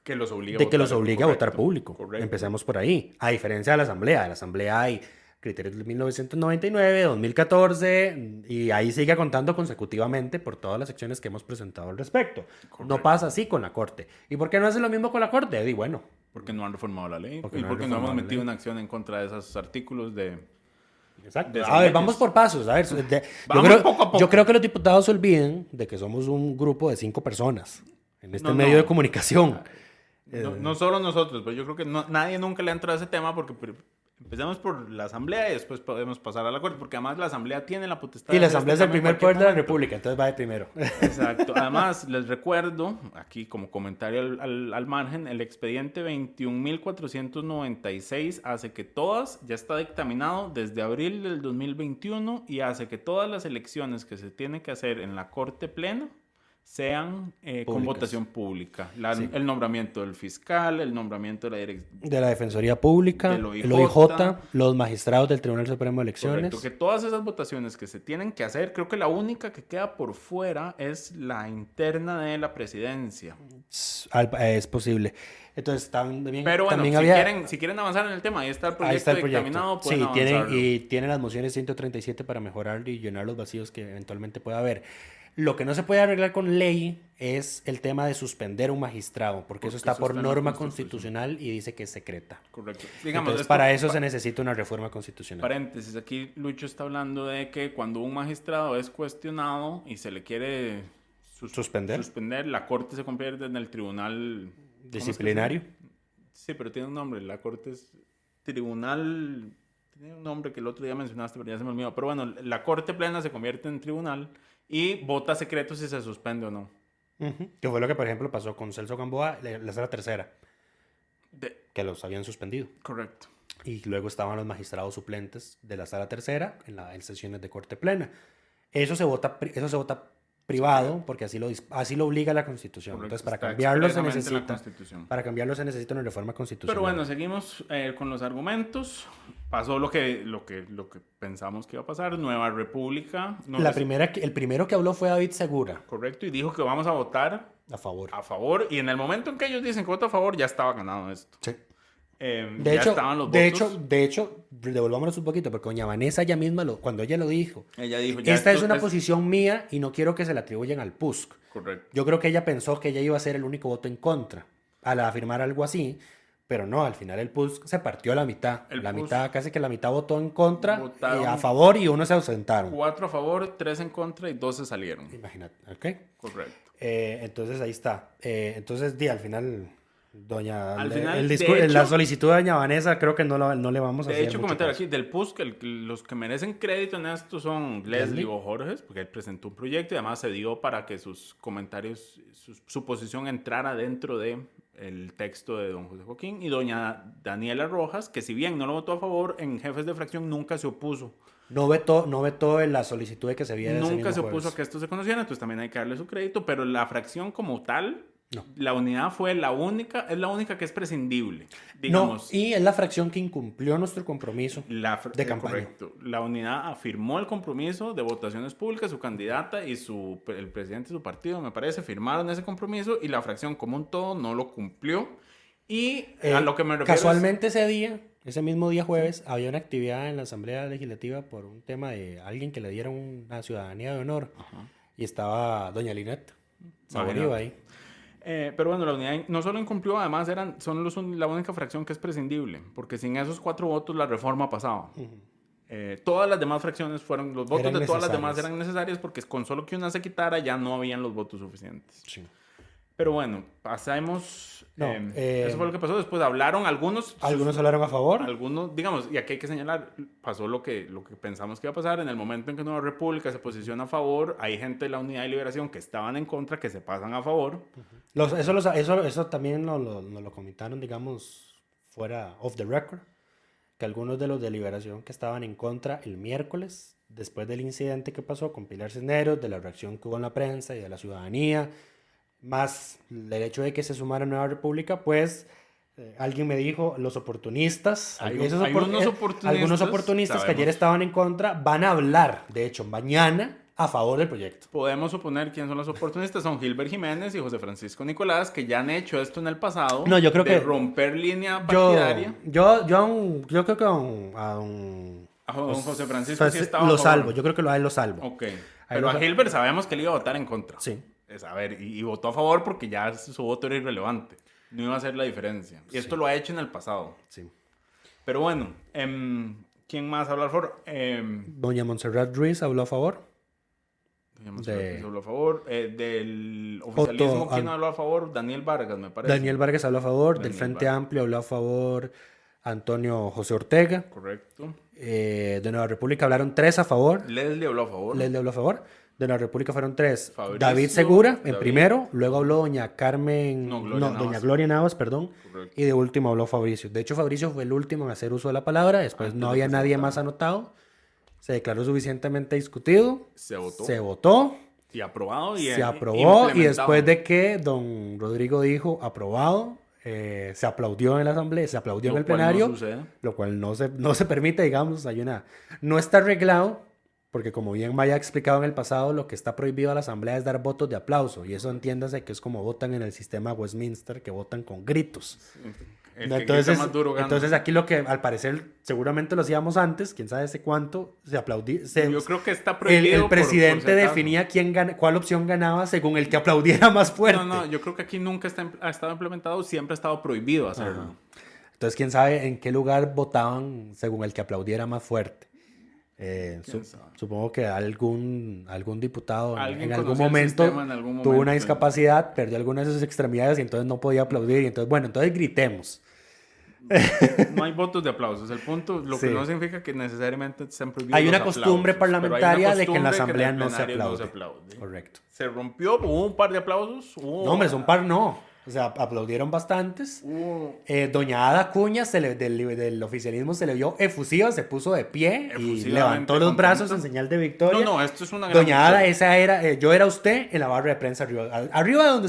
que los obliga de que los obligue a votar correcto, público. correcto. Empecemos por ahí. A diferencia de la Asamblea. En la Asamblea hay criterios de 1999, 2014, y ahí sigue contando consecutivamente por todas las acciones que hemos presentado al respecto. Correcto. No pasa así con la Corte. ¿Y por qué no hace lo mismo con la Corte? Y bueno, Porque no han reformado la ley. Porque Y no han porque no hemos reformado la metido ley. una acción en contra de esos artículos de... exacto. de A ver, leyes. vamos por pasos. A ver, Vamos poco a poco. yo creo que los diputados se olviden de que somos un grupo de 5 personas en este No, medio no. de comunicación. No solo nosotros, pero yo creo que nadie nunca le ha entrado a ese tema porque empecemos por la Asamblea y después podemos pasar a la Corte, porque además la Asamblea tiene la potestad Y la hacer Asamblea es este el cambio en primer poder de la cualquier momento. República, entonces va de primero. Exacto. Además, les recuerdo, aquí como comentario al margen, el expediente 21.496 hace que todas, ya está dictaminado desde abril del 2021 y hace que todas las elecciones que se tienen que hacer en la Corte Plena sean con Públicas. votación pública. Sí. El nombramiento del fiscal, el nombramiento de la dirección. De la Defensoría Pública, Del el OIJ, OIJ, los magistrados del Tribunal Supremo de Elecciones. Correcto, que todas esas votaciones que se tienen que hacer, creo que la única que queda por fuera es la interna de la presidencia. Es posible. Entonces, también, Pero bueno, también si, había... quieren avanzar en el tema, ahí está el proyecto Ahí está el proyecto. dictaminado, pueden Sí, avanzarlo. tienen las mociones 137 para mejorar y llenar los vacíos que eventualmente pueda haber. Lo que no se puede arreglar con ley es el tema de suspender un magistrado, porque eso está por en la norma Constitución. constitucional y dice que es secreta. Correcto. Digamos, Entonces, esto- para eso se necesita una reforma constitucional. Paréntesis, aquí Lucho está hablando de que cuando un magistrado es cuestionado y se le quiere ¿Suspender? la corte se convierte en el tribunal... ¿cómo es que se Disciplinario. llama? Sí, pero tiene un nombre, la corte es tribunal... Tiene un nombre que el otro día mencionaste, pero ya se me olvidó. Pero bueno, la corte plena se convierte en tribunal y vota secreto si se suspende o no. Ujú. Que fue lo que, por ejemplo, pasó con Celso Gamboa, la sala tercera, De- que los habían suspendido. Correcto. Y luego estaban los magistrados suplentes de la sala tercera en sesiones de corte plena. Eso se vota privado porque así lo obliga la Constitución. Correcto, Entonces, para está cambiarlo se expresamente en la necesita Constitución. una reforma constitucional. Pero bueno, seguimos con los argumentos. Pasó lo que pensamos que iba a pasar. Nueva República. No es- el primero que habló fue David Segura, Correcto, y dijo que vamos a votar a favor. a favor. Y en el momento en que ellos dicen que vota a favor, ya estaba ganado esto. Sí. De De hecho, estaban los de votos. hecho, devolvámonos un poquito, porque doña Vanessa ella misma, cuando ella lo dijo, Ella dijo, ya esta es esto una posición mía y no quiero que se la atribuyan al PUSC. Correcto. Yo creo que ella pensó que ella iba a ser el único voto en contra al afirmar algo así, pero no, al final el PUSC se partió a la mitad. Casi que la mitad votó en contra, Votaron- y a favor y uno se ausentaron. 4 a favor, 3 en contra y 2 se salieron. Imagínate, ¿ok? Correcto. Entonces ahí está. Entonces, al final, Al final, de la hecho- solicitud de doña Vanessa creo que no le vamos a De hacer hecho, mucho comentario caso. aquí del PUSC, los que merecen crédito en esto son Leslie o Jorge, porque él presentó un proyecto y además se dio para que sus comentarios, su posición entrara dentro de el texto de don José Joaquín, y doña Daniela Rojas, que si bien no lo votó a favor, en jefes de fracción nunca se opuso. No vetó en la solicitud de que se viera ese Nunca mismo se opuso jueves. a que esto se conociera, entonces también hay que darle su crédito, pero la fracción como tal, No. la unidad fue es la única que es prescindible. No, Digamos, y es la fracción que incumplió nuestro compromiso de campaña. Correcto. La unidad afirmó el compromiso de votaciones públicas, su candidata y el presidente de su partido, me parece, firmaron ese compromiso y la fracción como un todo no lo cumplió. Y a lo que me refiero Casualmente ese mismo día jueves, había una actividad en la Asamblea Legislativa por un tema de alguien que le dieron una ciudadanía de honor. Y estaba doña Linet Saborío ahí. pero bueno, la unidad no solo incumplió, además son la única fracción que es prescindible, porque sin esos 4 votos la reforma pasaba. Todas las demás fracciones los votos Eran de todas las demás necesarias. eran necesarios porque con solo que una se quitara ya no habían los votos suficientes. Sí. Pero bueno, pasamos. No, eso fue lo que pasó. Después hablaron algunos. Algunos hablaron a favor. Algunos, digamos, y aquí hay que señalar, pasó lo que pensamos que iba a pasar. En el momento en que Nueva República se posiciona a favor, hay gente de la Unidad y Liberación que estaban en contra, que se pasan a favor. Eso también nos lo comentaron, digamos, fuera off the record, que algunos de los de Liberación que estaban en contra el miércoles, después del incidente que pasó con Pilar Cisneros, de la reacción que hubo en la prensa y de la ciudadanía, más el hecho de que se sumara Nueva República, pues alguien me dijo, los oportunistas, algunos oportunistas que ayer estaban en contra, van a hablar, de hecho, mañana, a favor del proyecto. Podemos suponer quiénes son los oportunistas. Son Gilbert Jiménez y José Francisco Nicolás, que ya han hecho esto en el pasado. No, yo creo de que romper línea partidaria. Yo creo que a don José Francisco sí estaba lo salvo. Yo creo que a él lo salvo. Ok. Pero a Gilbert sabemos que él iba a votar en contra. Sí. A ver, y votó a favor porque ya su voto era irrelevante. No iba a hacer la diferencia. Y esto lo ha hecho en el pasado. Sí. Pero bueno, ¿quién más habla a favor? Doña Montserrat Ruiz habló a favor. Habló a favor. Del oficialismo, ¿quién habló a favor? Daniel Vargas, me parece. Daniel Vargas habló a favor. Daniel Del Frente Vargas. Amplio habló a favor Antonio José Ortega. Correcto. De Nueva República hablaron 3 a favor. Leslie habló a favor. Leslie habló a favor. De Nueva República fueron 3. Fabricio, David Segura en David. primero. Luego habló doña Carmen. Doña Gloria Navas, perdón. Correcto. Y de último habló Fabricio. De hecho, Fabricio fue el último en hacer uso de la palabra. Después no había nadie más anotado. Se declaró suficientemente discutido. Se votó. Se votó. Y aprobado. Se aprobó. Y después de que don Rodrigo dijo aprobado, se aplaudió en la asamblea, se aplaudió en el plenario. Lo cual no se permite, digamos. No está arreglado. Porque como bien Maya ha explicado en el pasado, lo que está prohibido a la asamblea es dar votos de aplauso. Y eso entiéndase que es como votan en el sistema Westminster, que votan con gritos. Entonces aquí lo que al parecer seguramente lo hacíamos antes, quién sabe hace cuánto, se aplaudía. Yo creo que está prohibido. El presidente definía cuál opción ganaba según el que aplaudiera más fuerte. No, yo creo que aquí nunca ha estado implementado, siempre ha estado prohibido hacerlo. Ajá. Entonces quién sabe en qué lugar votaban según el que aplaudiera más fuerte. Supongo que algún diputado en algún momento tuvo una discapacidad, perdió algunas de sus extremidades y entonces no podía aplaudir. Y entonces gritemos. No hay votos de aplausos. El punto, lo que no significa que necesariamente estén prohibidos. Hay una los costumbre aplausos, parlamentaria de que en la asamblea no se aplaude. Correcto. Se rompió, hubo un par de aplausos. No, hombre, son par no. O sea, aplaudieron bastantes. Doña Ada Cuña del oficialismo se le vio efusiva, se puso de pie y levantó los brazos en señal de victoria. No, esto es una gran Doña Ada, esa era, yo era usted en la barra de prensa arriba. Arriba de donde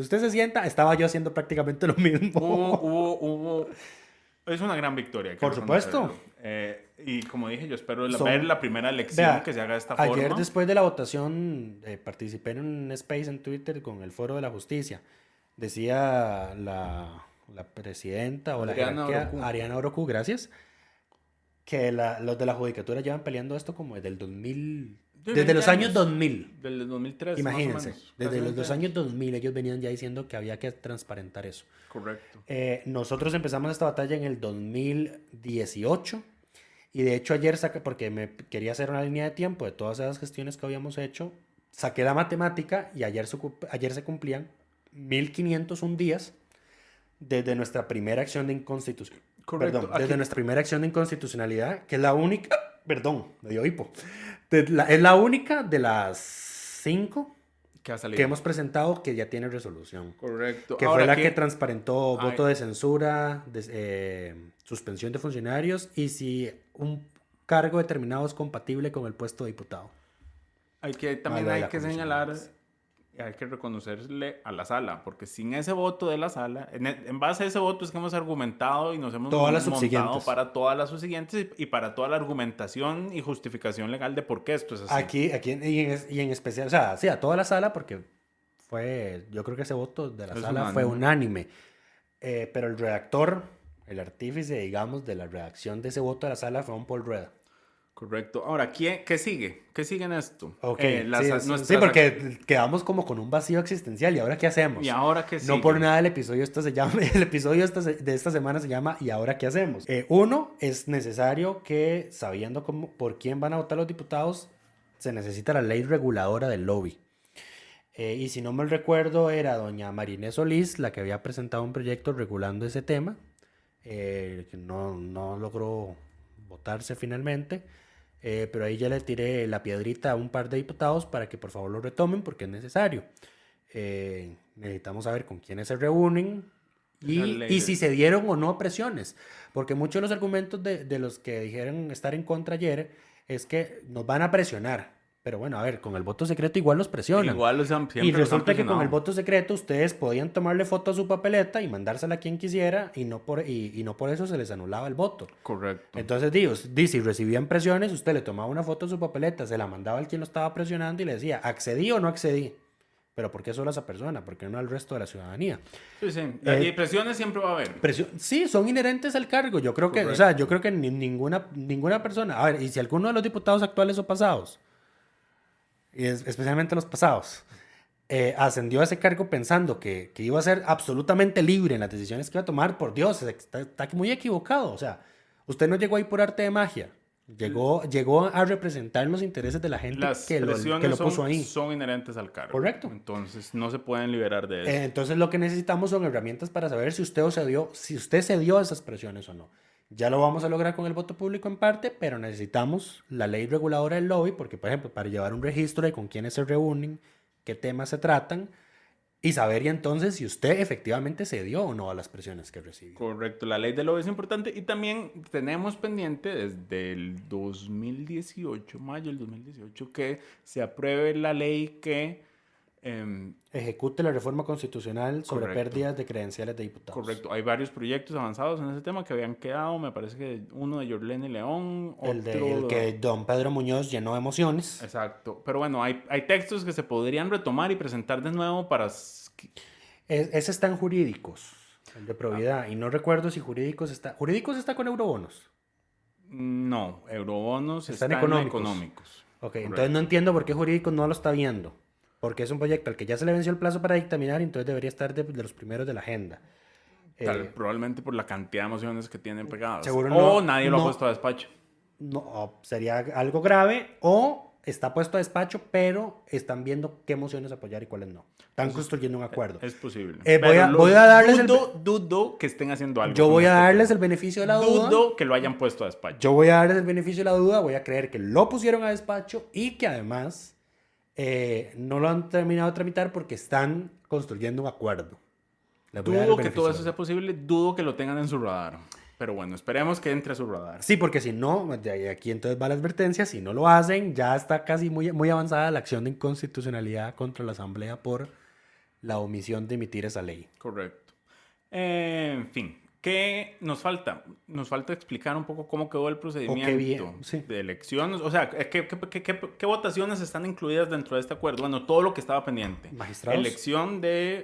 usted se sienta, estaba yo haciendo prácticamente lo mismo. Es una gran victoria. Por supuesto. Y como dije, yo espero ver la primera elección que se haga de esta forma. Ayer, después de la votación, participé en un space en Twitter con el Foro de la Justicia. Decía la presidenta o la jerarquía, Ariana Orocu, gracias, que los de la judicatura llevan peleando esto como desde el 2000, desde los años 2000. Desde el 2003, imagínense, más o menos. desde los años 2000 ellos venían ya diciendo que había que transparentar eso. Correcto. Nosotros empezamos esta batalla en el 2018 y de hecho ayer porque me quería hacer una línea de tiempo de todas esas gestiones que habíamos hecho, saqué la matemática y ayer se cumplían 1501 días desde nuestra primera acción de inconstitucionalidad. Correcto. Perdón, desde nuestra primera acción de inconstitucionalidad, que es la única, perdón, me dio hipo, es la única de las 5 que hemos presentado que ya tiene resolución. Correcto. Que fue la que transparentó voto de censura, suspensión de funcionarios y si un cargo determinado es compatible con el puesto de diputado. También hay que señalar... Hay que reconocerle a la sala, porque sin ese voto de la sala, en base a ese voto es que hemos argumentado y nos hemos montado para todas las subsiguientes y para toda la argumentación y justificación legal de por qué esto es así. Aquí y en especial, o sea, sí, a toda la sala, porque yo creo que ese voto de la sala fue unánime. Pero el redactor, el artífice, digamos, de la redacción de ese voto de la sala fue un Paul Rueda. Correcto. Ahora, ¿qué sigue? ¿Qué sigue en esto? Okay. Sí, porque quedamos como con un vacío existencial. ¿Y ahora qué hacemos? ¿Y ahora qué sigue? No por nada el episodio de esta semana se llama ¿Y ahora qué hacemos? Uno, es necesario que, sabiendo por quién van a votar los diputados, se necesita la ley reguladora del lobby. Y si no mal recuerdo, era doña Marinés Solís la que había presentado un proyecto regulando ese tema, que no logró votarse finalmente. Pero ahí ya le tiré la piedrita a un par de diputados para que por favor lo retomen porque es necesario. Necesitamos saber con quiénes se reúnen, Y si se dieron o no presiones. Porque muchos de los argumentos de los que dijeron estar en contra ayer es que nos van a presionar. Pero bueno, a ver, con el voto secreto igual los presionan. Igual siempre y los han resulta que con presionado. el voto secreto ustedes podían tomarle foto a su papeleta y mandársela a quien quisiera y no por eso se les anulaba el voto. Correcto. Entonces, si recibían presiones, usted le tomaba una foto a su papeleta, se la mandaba al quien lo estaba presionando y le decía, ¿accedí o no accedí? Pero ¿por qué solo a esa persona? ¿Por qué no al resto de la ciudadanía? Sí, sí. Y presiones siempre va a haber. Sí, son inherentes al cargo. Yo creo que, o sea, yo creo que ninguna persona... A ver, y si alguno de los diputados actuales o pasados, y especialmente los pasados, ascendió a ese cargo pensando que iba a ser absolutamente libre en las decisiones que iba a tomar, por Dios, está muy equivocado. O sea, usted no llegó ahí por arte de magia. Llegó a representar los intereses de la gente Las que lo presiones puso ahí. son inherentes al cargo. Correcto. Entonces no se pueden liberar de eso. Entonces lo que necesitamos son herramientas para saber si usted cedió a esas presiones o no. Ya lo vamos a lograr con el voto público en parte, pero necesitamos la ley reguladora del lobby, porque por ejemplo, para llevar un registro de con quiénes se reúnen, qué temas se tratan, y saber y entonces si usted efectivamente cedió o no a las presiones que recibió. Correcto, la ley del lobby es importante y también tenemos pendiente desde el 2018, mayo del 2018, que se apruebe la ley que... ejecute la reforma constitucional sobre Correcto. pérdidas de credenciales de diputados. Correcto, hay varios proyectos avanzados en ese tema que habían quedado, me parece que uno de Yorlene León, El que don Pedro Muñoz llenó de emociones. Exacto, pero bueno, hay textos que se podrían retomar y presentar de nuevo para... Ese está en jurídicos, el de probidad, y no recuerdo si jurídicos está con eurobonos. No, eurobonos Están están económicos. económicos. Ok, Correcto. entonces no entiendo por qué jurídicos no lo está viendo. Porque es un proyecto al que ya se le venció el plazo para dictaminar y entonces debería estar de los primeros de la agenda. Probablemente por la cantidad de emociones que tienen pegadas. Seguro o no, nadie lo ha no. puesto a despacho. No, sería algo grave o está puesto a despacho, pero están viendo qué mociones apoyar y cuáles no. Están construyendo un acuerdo. Es posible. Voy a darles dudo que estén haciendo algo. Yo con voy a este darles tema. el beneficio de la duda. Dudo que lo hayan puesto a despacho. Yo voy a darles el beneficio de la duda, voy a creer que lo pusieron a despacho y que además no lo han terminado de tramitar porque están construyendo un acuerdo. Les voy a dar el Dudo que beneficio todo de eso la sea duda. posible, dudo que lo tengan en su radar. Pero bueno, esperemos que entre a su radar. Sí, porque si no, de aquí entonces va la advertencia, si no lo hacen, ya está casi muy, muy avanzada la acción de inconstitucionalidad contra la Asamblea por la omisión de emitir esa ley. Correcto. En fin, ¿qué nos falta? Nos falta explicar un poco cómo quedó el procedimiento sí. de elecciones. O sea, ¿qué votaciones están incluidas dentro de este acuerdo? Bueno, todo lo que estaba pendiente. Magistrados. Elección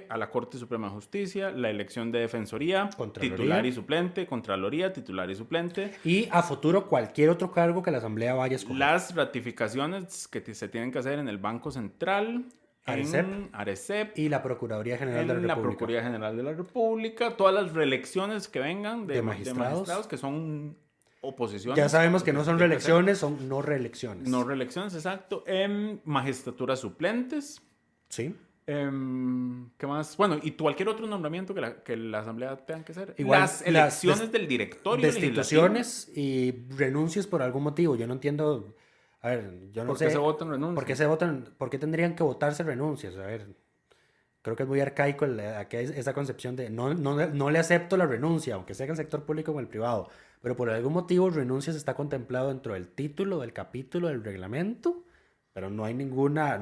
a la Corte Suprema de Justicia, la elección de Defensoría, Contraloría. titular y suplente, Contraloría, titular y suplente. Y a futuro cualquier otro cargo que la Asamblea vaya a escoger. Las ratificaciones que se tienen que hacer en el Banco Central, en Arecep, Y la Procuraduría General de la en la República. Procuraduría General de la República, todas las reelecciones que vengan De magistrados. que son oposiciones. Ya sabemos que no son Tienen que ser reelecciones, son no reelecciones. No reelecciones, exacto. En magistraturas suplentes. Sí. ¿Qué más? Bueno, y cualquier otro nombramiento que la Asamblea tenga que hacer. Igual, las elecciones del directorio destituciones y renuncias por algún motivo. Yo no entiendo. A ver, yo no ¿Por sé. qué se votan renuncias? ¿Por qué tendrían que votarse renuncias? A ver, creo que es muy arcaico esa concepción de no le acepto la renuncia, aunque sea en el sector público o en el privado. Pero por algún motivo, renuncias está contemplado dentro del título, del capítulo, del reglamento. Pero no hay ninguna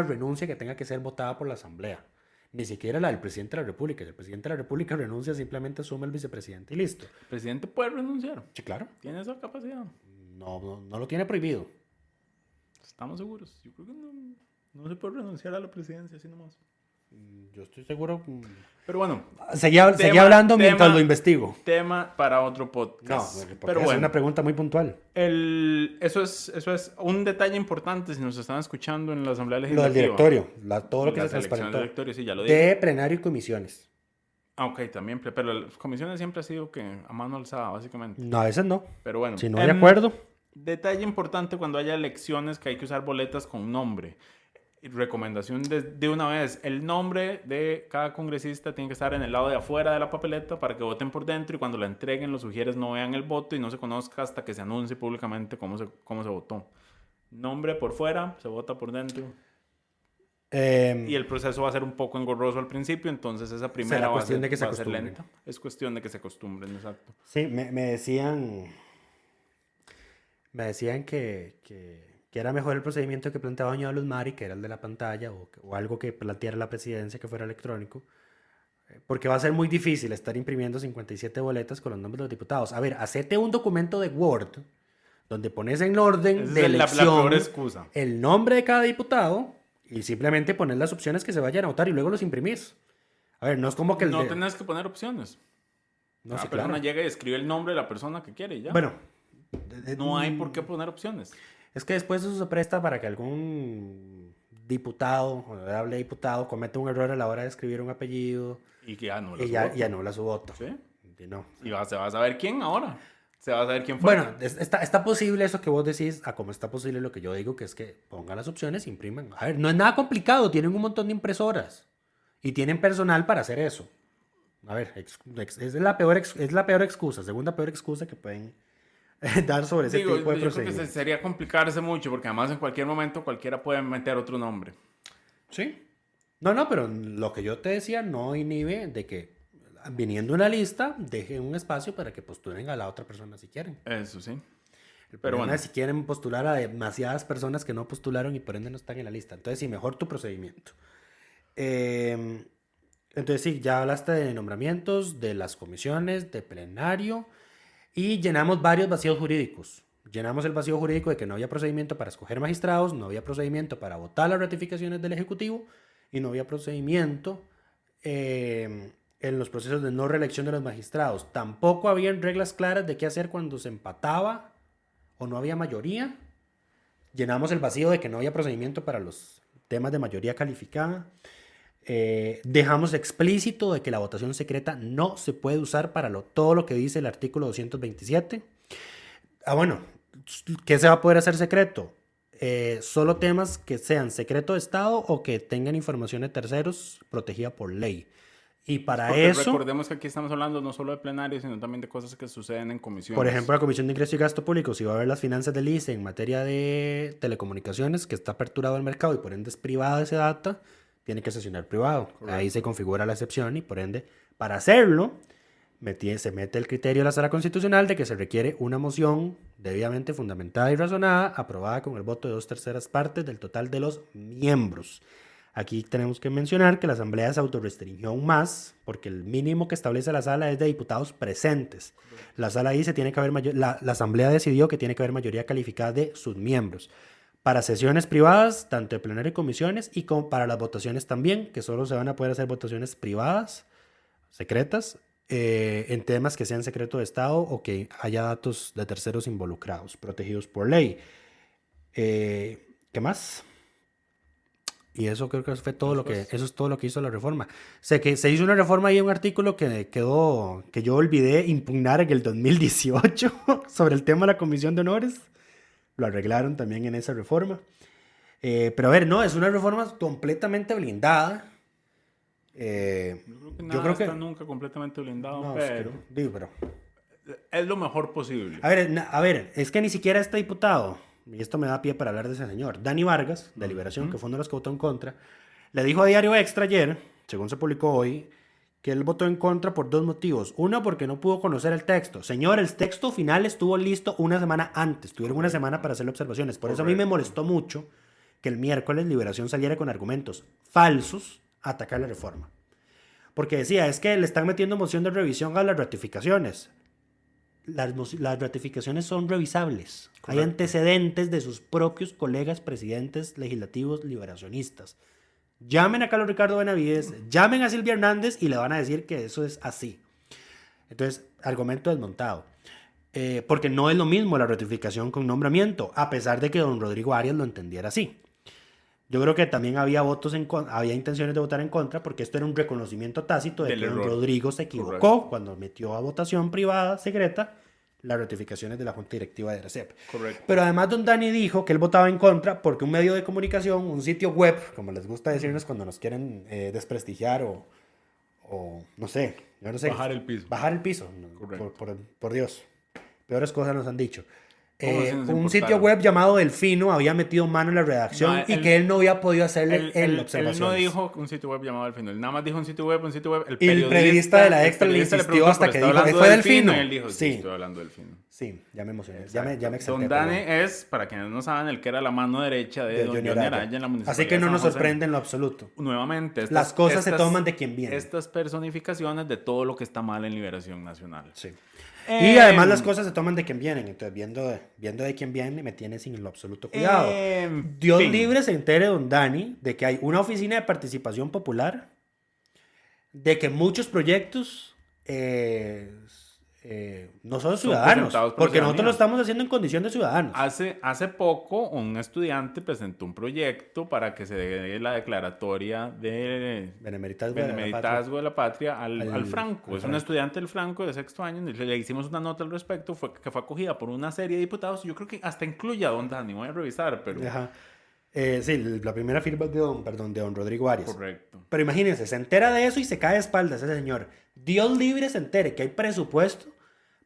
renuncia que tenga que ser votada por la Asamblea. Ni siquiera la del presidente de la República. Si el presidente de la República renuncia, simplemente asume el vicepresidente y listo. El presidente puede renunciar. Sí, claro. Tiene esa capacidad. No lo tiene prohibido. ¿Estamos seguros? Yo creo que no se puede renunciar a la presidencia así nomás. Yo estoy seguro. Pero bueno. Seguía hablando mientras lo investigo. Tema para otro No, podcast. porque pero es bueno, una pregunta muy puntual. eso es un detalle importante si nos están escuchando en la Asamblea Lo Legislativa. del directorio. Todo lo que Las se elecciones transparentó. del directorio, sí, ya lo dije. De plenario y comisiones. Ah, ok, también. Pero las comisiones siempre ha sido que a mano alzada, básicamente. No, a veces no. Pero bueno. Si no hay acuerdo. Detalle importante cuando haya elecciones que hay que usar boletas con nombre. Recomendación de una vez, el nombre de cada congresista tiene que estar en el lado de afuera de la papeleta para que voten por dentro y cuando la entreguen los sugieres no vean el voto y no se conozca hasta que se anuncie públicamente cómo se votó. Nombre por fuera, se vota por dentro. Y el proceso va a ser un poco engorroso al principio, entonces esa primera será va a cuestión ser, de que se va a ser acostumbren. lenta. Es cuestión de que se acostumbren, exacto. Sí, me decían que era mejor el procedimiento que planteaba doña Luz Mari, que era el de la pantalla, o algo que planteara la presidencia que fuera electrónico, porque va a ser muy difícil estar imprimiendo 57 boletas con los nombres de los diputados. A ver, hacete un documento de Word donde pones en orden Esa de es la elección peor excusa. el nombre de cada diputado y simplemente poner las opciones que se vayan a votar y luego los imprimís. A ver, no es como que No tenés que poner opciones. No, La sí, persona claro. llega y escribe el nombre de la persona que quiere y ya. Bueno, No hay por qué poner opciones. es que después eso se presta para que algún diputado, honorable diputado, cometa un error a la hora de escribir un apellido Y que no y ya anula su voto. ¿Sí? Y no. Y se va a saber quién ahora. Se va a saber quién fue. Bueno, está posible eso que vos decís, a como está posible lo que yo digo, que es que pongan las opciones, impriman. A ver, no es nada complicado, tienen un montón de impresoras y tienen personal para hacer eso. A ver, es la peor excusa, segunda peor excusa que pueden dar sobre ese tipo de yo creo que procedimientos. sería complicarse mucho, porque además en cualquier momento cualquiera puede meter otro nombre. Sí. No, pero lo que yo te decía no inhibe de que viniendo una lista, dejen un espacio para que postulen a la otra persona si quieren. Eso sí. El Pero problema bueno, es si quieren postular a demasiadas personas que no postularon y por ende no están en la lista. Entonces, sí, mejor tu procedimiento. Entonces, sí, ya hablaste de nombramientos, de las comisiones, de plenario y llenamos varios vacíos jurídicos. Llenamos el vacío jurídico de que no había procedimiento para escoger magistrados, no había procedimiento para votar las ratificaciones del Ejecutivo y no había procedimiento en los procesos de no reelección de los magistrados. Tampoco había reglas claras de qué hacer cuando se empataba o no había mayoría. Llenamos el vacío de que no había procedimiento para los temas de mayoría calificada. Dejamos explícito de que la votación secreta no se puede usar para todo lo que dice el artículo 227. Bueno, ¿qué se va a poder hacer secreto? Solo temas que sean secreto de Estado o que tengan información de terceros protegida por ley. Y para porque eso, recordemos que aquí estamos hablando no solo de plenarios, sino también de cosas que suceden en comisiones. por ejemplo, la Comisión de Ingreso y Gasto Público, si va a ver las finanzas del ICE en materia de telecomunicaciones, que está aperturado al mercado y por ende es privada esa data, tiene que sesionar privado. Correcto. Ahí se configura la excepción y por ende, para hacerlo, se mete el criterio de la Sala Constitucional de que se requiere una moción debidamente fundamentada y razonada, aprobada con el voto de 2/3 partes del total de los miembros. Aquí tenemos que mencionar que la Asamblea se autorrestringió aún más, porque el mínimo que establece la Sala es de diputados presentes. La Sala dice tiene que haber la Asamblea decidió que tiene que haber mayoría calificada de sus miembros. Para sesiones privadas, tanto de plenario y comisiones, y como para las votaciones también, que solo se van a poder hacer votaciones privadas, secretas, en temas que sean secreto de Estado o que haya datos de terceros involucrados, protegidos por ley. ¿Qué más? Y eso creo que fue todo eso es todo lo que hizo la reforma. Sé que se hizo una reforma y un artículo que yo olvidé impugnar en el 2018 sobre el tema de la Comisión de Honores. Lo arreglaron también en esa reforma. Pero a ver, no, es una reforma completamente blindada. Yo creo que está nunca completamente blindado, no, pero es lo mejor posible. A ver, es que ni siquiera este diputado, y esto me da pie para hablar de ese señor, Dani Vargas, de Liberación, que fue uno de los que votó en contra, le dijo a Diario Extra ayer, según se publicó hoy, que él votó en contra por 2 motivos. Uno, porque no pudo conocer el texto. Señor, el texto final estuvo listo una semana antes. Tuvieron una semana para hacerle observaciones. Por eso a mí me molestó mucho que el miércoles Liberación saliera con argumentos falsos a atacar la reforma. Porque decía, es que le están metiendo moción de revisión a las ratificaciones. Las ratificaciones son revisables. Correcto. Hay antecedentes de sus propios colegas presidentes legislativos liberacionistas. Llamen a Carlos Ricardo Benavides, llamen a Silvia Hernández y le van a decir que eso es así. Entonces, argumento desmontado. Porque no es lo mismo la ratificación con nombramiento, a pesar de que don Rodrigo Arias lo entendiera así. Yo creo que también había intenciones de votar en contra, porque esto era un reconocimiento tácito de que don Rodrigo se equivocó cuando metió a votación privada, secreta, las ratificaciones de la Junta Directiva de RCEP. Correcto. Pero además don Dani dijo que él votaba en contra porque un medio de comunicación, un sitio web, como les gusta decirnos cuando nos quieren desprestigiar o no sé, yo no sé. Bajar el piso. Bajar el piso, por Dios. Peores cosas nos han dicho. ¿Cómo si nos un importara? sitio web llamado Delfino había metido mano en la redacción No, y que él no había podido hacerle en Él observaciones. no dijo un sitio web llamado Delfino. Él nada más dijo un sitio web. Y el periodista de la Extra le periodista insistió preguntó, hasta ¿pero que está dijo, hablando ¿fue de Delfino? Y él dijo, sí, Sí. estoy hablando de Delfino. Sí, ya me emocioné, ya me exalté. Don Dani es, para quienes no saben, el que era la mano derecha de Don Johnny Araya en la municipalidad. Así que no de nos San José. sorprende en lo absoluto. Nuevamente, Las cosas se toman de quien viene. Estas personificaciones de todo lo que está mal en Liberación Nacional. Sí. Y además las cosas se toman de quien vienen. Entonces, viendo de quién viene, me tiene sin lo absoluto cuidado. Dios fin. libre se entere, don Dani, de que hay una oficina de participación popular, de que muchos proyectos no son ciudadanos, presentados por porque ciudadanía. nosotros lo estamos haciendo en condición de ciudadanos. Hace poco, un estudiante presentó un proyecto para que se dé la declaratoria de Benemeritazgo de la Patria al Franco. Es un estudiante del Franco de sexto año. Le hicimos una nota al respecto, que fue acogida por una serie de diputados. Yo creo que hasta incluye a don Dani. Voy a revisar, pero... Ajá. Sí, la primera firma es de don Rodrigo Arias. Correcto. Pero imagínense, se entera de eso y se cae de espaldas ese señor. Dios libre se entere que hay presupuesto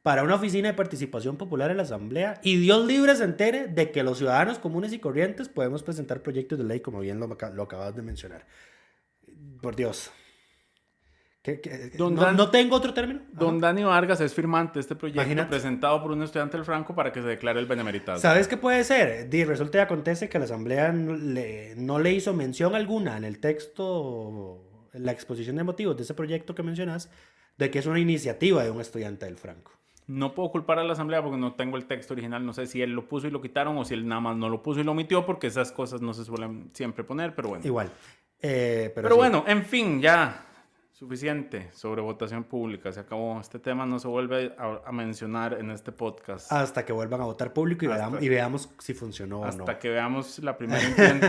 para una oficina de participación popular en la Asamblea y Dios libre se entere de que los ciudadanos comunes y corrientes podemos presentar proyectos de ley, como bien lo acabas de mencionar. Por Dios. ¿No tengo otro término? Don Dani Vargas es firmante de este proyecto. Imagínate. Presentado por un estudiante del Franco para que se declare el benemeritazgo. ¿Sabes qué puede ser? Resulta y acontece que la Asamblea no le hizo mención alguna en el texto, en la exposición de motivos de ese proyecto que mencionas, de que es una iniciativa de un estudiante del Franco. No puedo culpar a la Asamblea porque no tengo el texto original. No sé si él lo puso y lo quitaron o si él nada más no lo puso y lo omitió, porque esas cosas no se suelen siempre poner, pero bueno. Igual. Pero sí. bueno, en fin, ya. Suficiente sobre votación pública. Se acabó. Este tema no se vuelve a mencionar en este podcast. Hasta que vuelvan a votar público y veamos si funcionó o no. Hasta que veamos la primera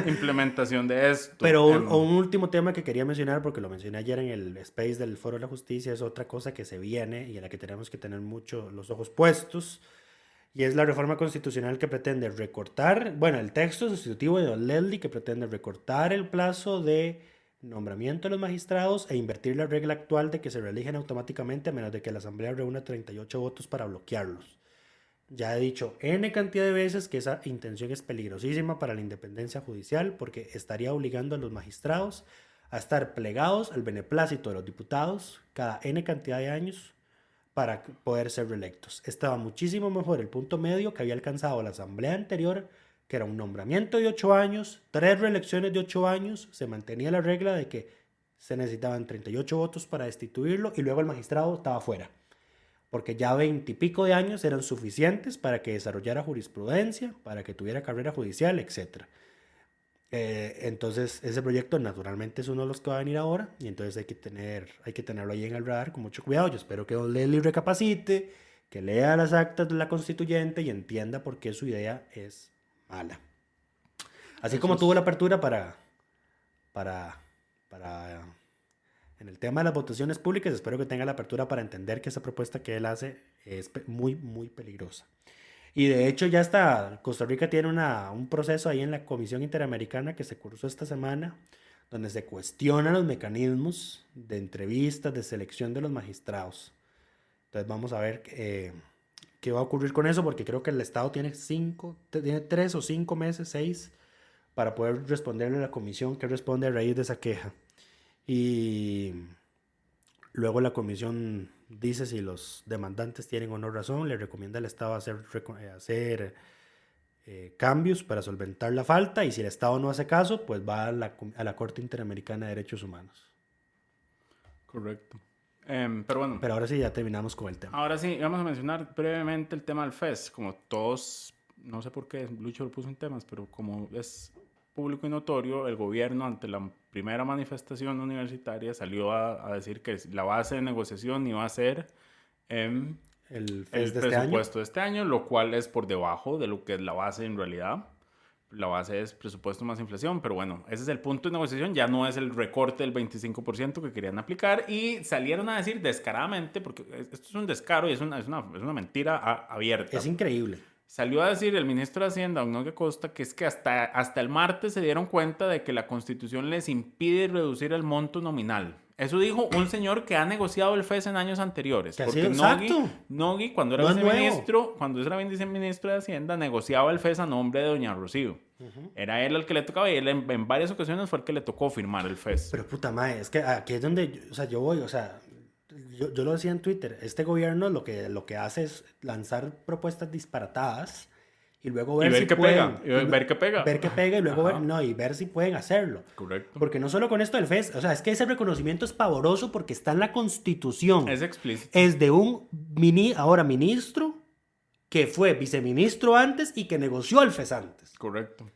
implementación de esto. Pero un último tema que quería mencionar, porque lo mencioné ayer en el space del Foro de la Justicia, es otra cosa que se viene y en la que tenemos que tener mucho los ojos puestos, y es la reforma constitucional que pretende recortar, bueno, el texto sustitutivo de Don Leslie, que pretende recortar el plazo de nombramiento de los magistrados e invertir la regla actual de que se reeligen automáticamente a menos de que la Asamblea reúna 38 votos para bloquearlos. Ya he dicho N cantidad de veces que esa intención es peligrosísima para la independencia judicial, porque estaría obligando a los magistrados a estar plegados al beneplácito de los diputados cada N cantidad de años para poder ser reelectos. Estaba muchísimo mejor el punto medio que había alcanzado la Asamblea anterior, que era un nombramiento de 8 años, 3 reelecciones de 8 años, se mantenía la regla de que se necesitaban 38 votos para destituirlo y luego el magistrado estaba fuera, porque ya 20 y pico de años eran suficientes para que desarrollara jurisprudencia, para que tuviera carrera judicial, etc. Entonces ese proyecto naturalmente es uno de los que va a venir ahora y entonces hay que tenerlo ahí en el radar con mucho cuidado. Yo espero que don Leslie recapacite, que lea las actas de la constituyente y entienda por qué su idea es mala. Así como tuvo la apertura para en el tema de las votaciones públicas, espero que tenga la apertura para entender que esa propuesta que él hace es muy, muy peligrosa. Y de hecho ya está, Costa Rica tiene un proceso ahí en la Comisión Interamericana que se cursó esta semana, donde se cuestionan los mecanismos de entrevistas, de selección de los magistrados. Entonces vamos a ver qué va a ocurrir con eso, porque creo que el Estado tiene 3 o 5 meses, 6, para poder responderle a la comisión que responde a raíz de esa queja. Y luego la comisión dice si los demandantes tienen o no razón, le recomienda al Estado hacer cambios para solventar la falta, y si el Estado no hace caso, pues va a la Corte Interamericana de Derechos Humanos. Correcto. Pero bueno. Pero ahora sí ya terminamos con el tema. Ahora sí, vamos a mencionar brevemente el tema del FES. Como todos, no sé por qué Lucho lo puso en temas, pero como es público y notorio, el gobierno ante la primera manifestación universitaria salió a decir que la base de negociación iba a ser el presupuesto de este año, lo cual es por debajo de lo que es la base en realidad. La base es presupuesto más inflación, pero bueno, ese es el punto de negociación, ya no es el recorte del 25% que querían aplicar, y salieron a decir descaradamente, porque esto es un descaro y es una mentira abierta. Es increíble. Salió a decir el ministro de Hacienda, don Nogue Costa, que es que hasta el martes se dieron cuenta de que la Constitución les impide reducir el monto nominal. Eso dijo un señor que ha negociado el FES en años anteriores. Que ha Porque sido exacto. Nogui, cuando era No es viceministro de Hacienda, negociaba el FES a nombre de doña Rocío. Era él el que le tocaba y él en varias ocasiones fue el que le tocó firmar el FES. Pero puta madre, es que aquí es donde yo voy, yo lo decía en Twitter, este gobierno lo que hace es lanzar propuestas disparatadas y luego ver, ver si qué pueden, pega, ver qué pega. Ver qué pega y luego ver si pueden hacerlo. Correcto. Porque no solo con esto del FES, es que ese reconocimiento es pavoroso porque está en la Constitución. Es explícito. Es de un ahora ministro que fue viceministro antes y que negoció el FES antes. Correcto.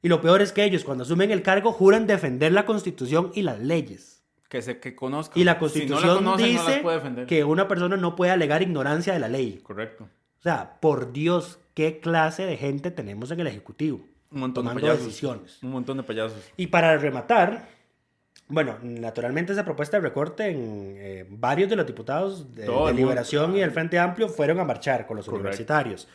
Y lo peor es que ellos, cuando asumen el cargo, juran defender la Constitución y las leyes. Que conozcan. Y la Constitución si no la conocen, dice no las puede defender. que una persona no puede alegar ignorancia de la ley. Correcto. O sea, por Dios, ¿qué clase de gente tenemos en el Ejecutivo? Un montón tomando de payasos. decisiones. Un montón de payasos. Y para rematar, bueno, naturalmente esa propuesta de recorte en varios de los diputados de Liberación y del Frente Amplio fueron a marchar con los universitarios.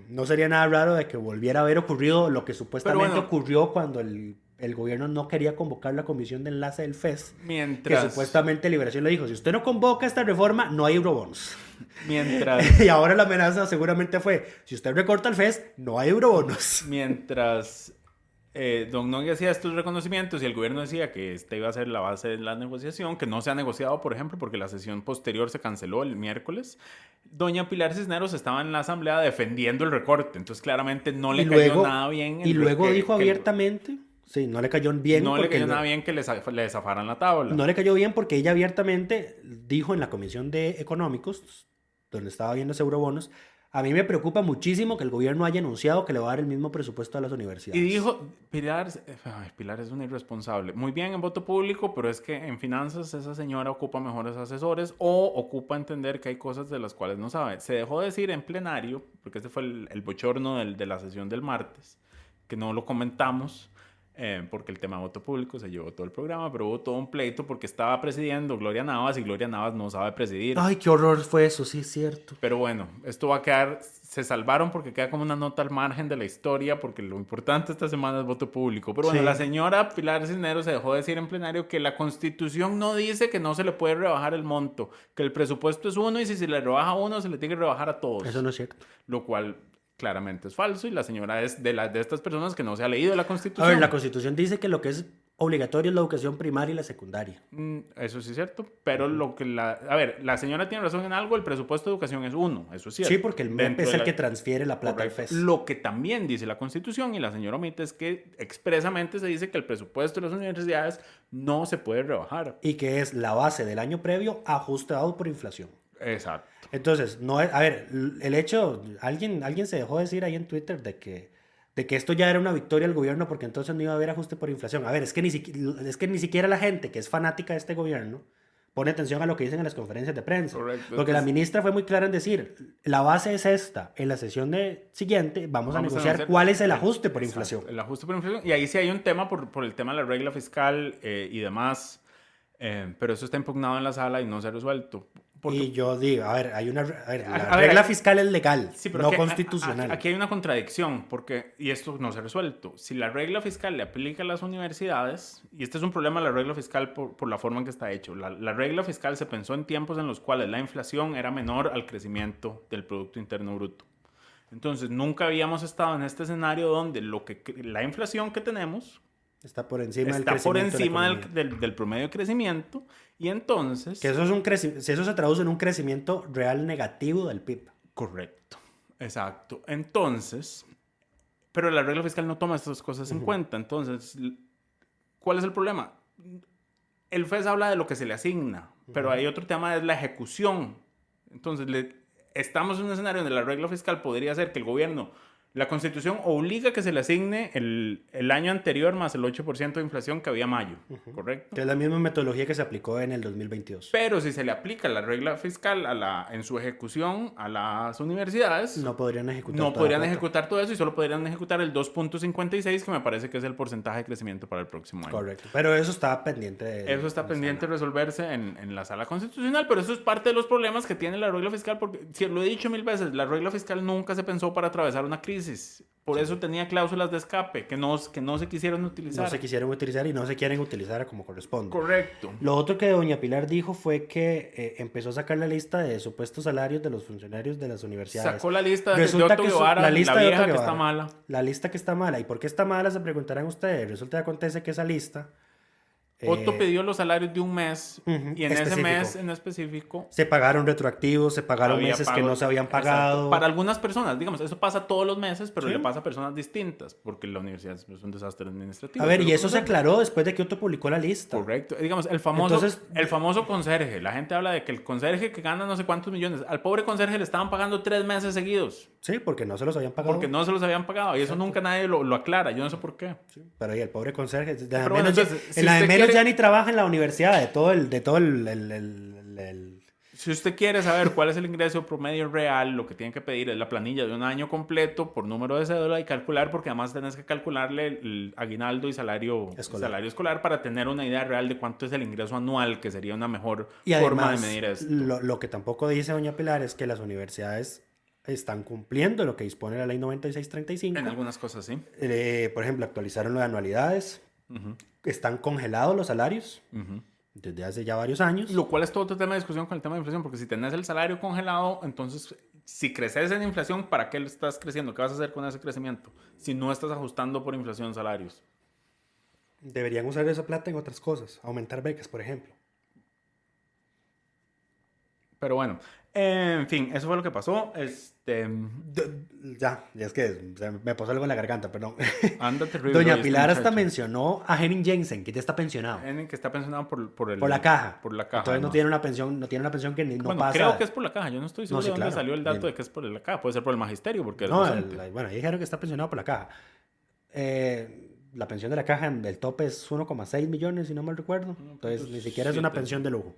No sería nada raro de que volviera a haber ocurrido lo que supuestamente ocurrió cuando el gobierno no quería convocar la comisión de enlace del FES. Que supuestamente Liberación le dijo, si usted no convoca esta reforma, no hay eurobonos. Y ahora la amenaza seguramente fue, si usted recorta el FES, no hay eurobonos. Mientras Don Nogui hacía estos reconocimientos y el gobierno decía que esta iba a ser la base de la negociación, que no se ha negociado, por ejemplo, porque la sesión posterior se canceló el miércoles, doña Pilar Cisneros estaba en la asamblea defendiendo el recorte, entonces claramente no le cayó nada bien. Y luego dijo abiertamente... Sí, no le cayó bien. No le cayó nada bien que le zafaran la tabla. No le cayó bien porque ella abiertamente dijo en la Comisión de Económicos, donde estaba viendo ese eurobonos, a mí me preocupa muchísimo que el gobierno haya anunciado que le va a dar el mismo presupuesto a las universidades. Y dijo, Pilar es una irresponsable. Muy bien en voto público, pero es que en finanzas esa señora ocupa mejores asesores o ocupa entender que hay cosas de las cuales no sabe. Se dejó decir en plenario, porque este fue el bochorno de la sesión del martes, que no lo comentamos, porque el tema de voto público se llevó todo el programa, pero hubo todo un pleito porque estaba presidiendo Gloria Navas y Gloria Navas no sabe presidir. Ay, qué horror fue eso, sí es cierto. Pero bueno, esto va a quedar, se salvaron porque queda como una nota al margen de la historia, porque lo importante esta semana es voto público. Pero bueno, la señora Pilar Cisneros se dejó decir en plenario que la Constitución no dice que no se le puede rebajar el monto, que el presupuesto es uno y si se le rebaja a uno se le tiene que rebajar a todos. Eso no es cierto. Lo cual... claramente es falso y la señora es de estas personas que no se ha leído la Constitución. A ver, la Constitución dice que lo que es obligatorio es la educación primaria y la secundaria. Eso sí es cierto, pero lo que la señora tiene razón en algo, el presupuesto de educación es uno, eso es cierto. Sí, porque el MEP es el que transfiere la plata al FES. Lo que también dice la Constitución y la señora omite es que expresamente se dice que el presupuesto de las universidades no se puede rebajar. Y que es la base del año previo ajustado por inflación. Exacto. Entonces, no es, a ver, el hecho, alguien se dejó decir ahí en Twitter de que esto ya era una victoria del gobierno porque entonces no iba a haber ajuste por inflación. A ver, es que ni siquiera la gente que es fanática de este gobierno pone atención a lo que dicen en las conferencias de prensa. Correcto. Porque la ministra fue muy clara en decir, la base es esta, en la sesión siguiente vamos a negociar cuál es el ajuste por inflación. El ajuste por inflación. Y ahí sí hay un tema por el tema de la regla fiscal y demás, pero eso está impugnado en la sala y no se ha resuelto. Y yo digo, la regla fiscal es legal, sí, pero no constitucional. Aquí hay una contradicción, y esto no se ha resuelto. Si la regla fiscal le aplica a las universidades, y este es un problema de la regla fiscal por la forma en que está hecho, la regla fiscal se pensó en tiempos en los cuales la inflación era menor al crecimiento del Producto Interno Bruto. Entonces, nunca habíamos estado en este escenario donde la inflación que tenemos... Está por encima del promedio de crecimiento y entonces... Que eso se traduce en un crecimiento real negativo del PIB. Correcto, exacto. Entonces, pero la regla fiscal no toma estas cosas en cuenta. Entonces, ¿cuál es el problema? El FES habla de lo que se le asigna, pero hay otro tema, es la ejecución. Entonces, estamos en un escenario donde la regla fiscal podría ser que el gobierno... La Constitución obliga que se le asigne el año anterior más el 8% de inflación que había mayo, ¿correcto? Que es la misma metodología que se aplicó en el 2022. Pero si se le aplica la regla fiscal en su ejecución a las universidades... No podrían ejecutar todo eso y solo podrían ejecutar el 2.56, que me parece que es el porcentaje de crecimiento para el próximo año. Correcto. Pero eso está pendiente de resolverse en la sala constitucional, pero eso es parte de los problemas que tiene la regla fiscal, porque, lo he dicho 1000 veces, la regla fiscal nunca se pensó para atravesar una crisis. Por eso tenía cláusulas de escape que no se quisieron utilizar. No se quisieron utilizar y no se quieren utilizar como corresponde. Correcto. Lo otro que doña Pilar dijo fue que empezó a sacar la lista de supuestos salarios de los funcionarios de las universidades. Sacó la lista de Resulta Otto que Guevara, la lista la de vieja Otto que Guevara. está mala. La lista que está mala. ¿Y por qué está mala? Se preguntarán ustedes. Resulta que acontece que esa lista... Otto pidió los salarios de un mes y en ese específico. mes en específico Se pagaron retroactivos, se pagaron había meses que pagos. no se habían Exacto. pagado. Para algunas personas, digamos, eso pasa todos los meses, pero Sí. le pasa a personas distintas, porque la universidad es un desastre administrativo. A ver, Pero y eso se correcto. aclaró después de que Otto publicó la lista. Correcto. Digamos, el famoso, Entonces- el famoso conserje. La gente habla de que el conserje que gana no sé cuántos millones, al pobre conserje le estaban pagando 3 meses seguidos, Sí, porque no se los habían pagado. porque no se los habían pagado, y eso nunca nadie lo aclara. Yo no sé por qué. Pero ahí el pobre conserje, Pero bueno, entonces, si en la de usted menos quiere- ya ni trabaja en la universidad, de todo el Si usted quiere saber cuál es el ingreso promedio real, lo que tiene que pedir es la planilla de un año completo por número de cédula y calcular, porque además tenés que calcularle el aguinaldo y salario escolar para tener una idea real de cuánto es el ingreso anual, que sería una mejor y forma además, de medir esto. lo que tampoco dice doña Pilar es que las universidades están cumpliendo lo que dispone la ley 9635. En algunas cosas, sí. Por ejemplo, actualizaron lo de anualidades, Ujú, están congelados los salarios ujú. desde hace ya varios años. Lo cual es todo otro tema de discusión con el tema de inflación, porque si tenés el salario congelado, entonces, si creces en inflación, ¿para qué lo estás creciendo? ¿Qué vas a hacer con ese crecimiento? Si no estás ajustando por inflación salarios. Deberían usar esa plata en otras cosas, aumentar becas, por ejemplo. Pero bueno, en fin, eso fue lo que pasó. Ya es que se me pasó algo en la garganta, perdón. Anda terrible. Doña hoy este Pilar hasta muchacho. mencionó a Henning Jensen, que ya está pensionado. Henning, que está pensionado por Por la caja. Por la caja. Entonces no además. tiene una pensión, no tiene una pensión que ni no Bueno, pasa. creo que es por la caja. Yo no estoy seguro sí, de dónde claro. salió el dato Bien. de que es por la caja. Puede ser por el magisterio, porque es No, docente. bueno, ahí dijeron que está pensionado por la caja. La pensión de la caja, el tope es 1,6 millones, si no mal recuerdo. Entonces, ni siquiera es una pensión de lujo.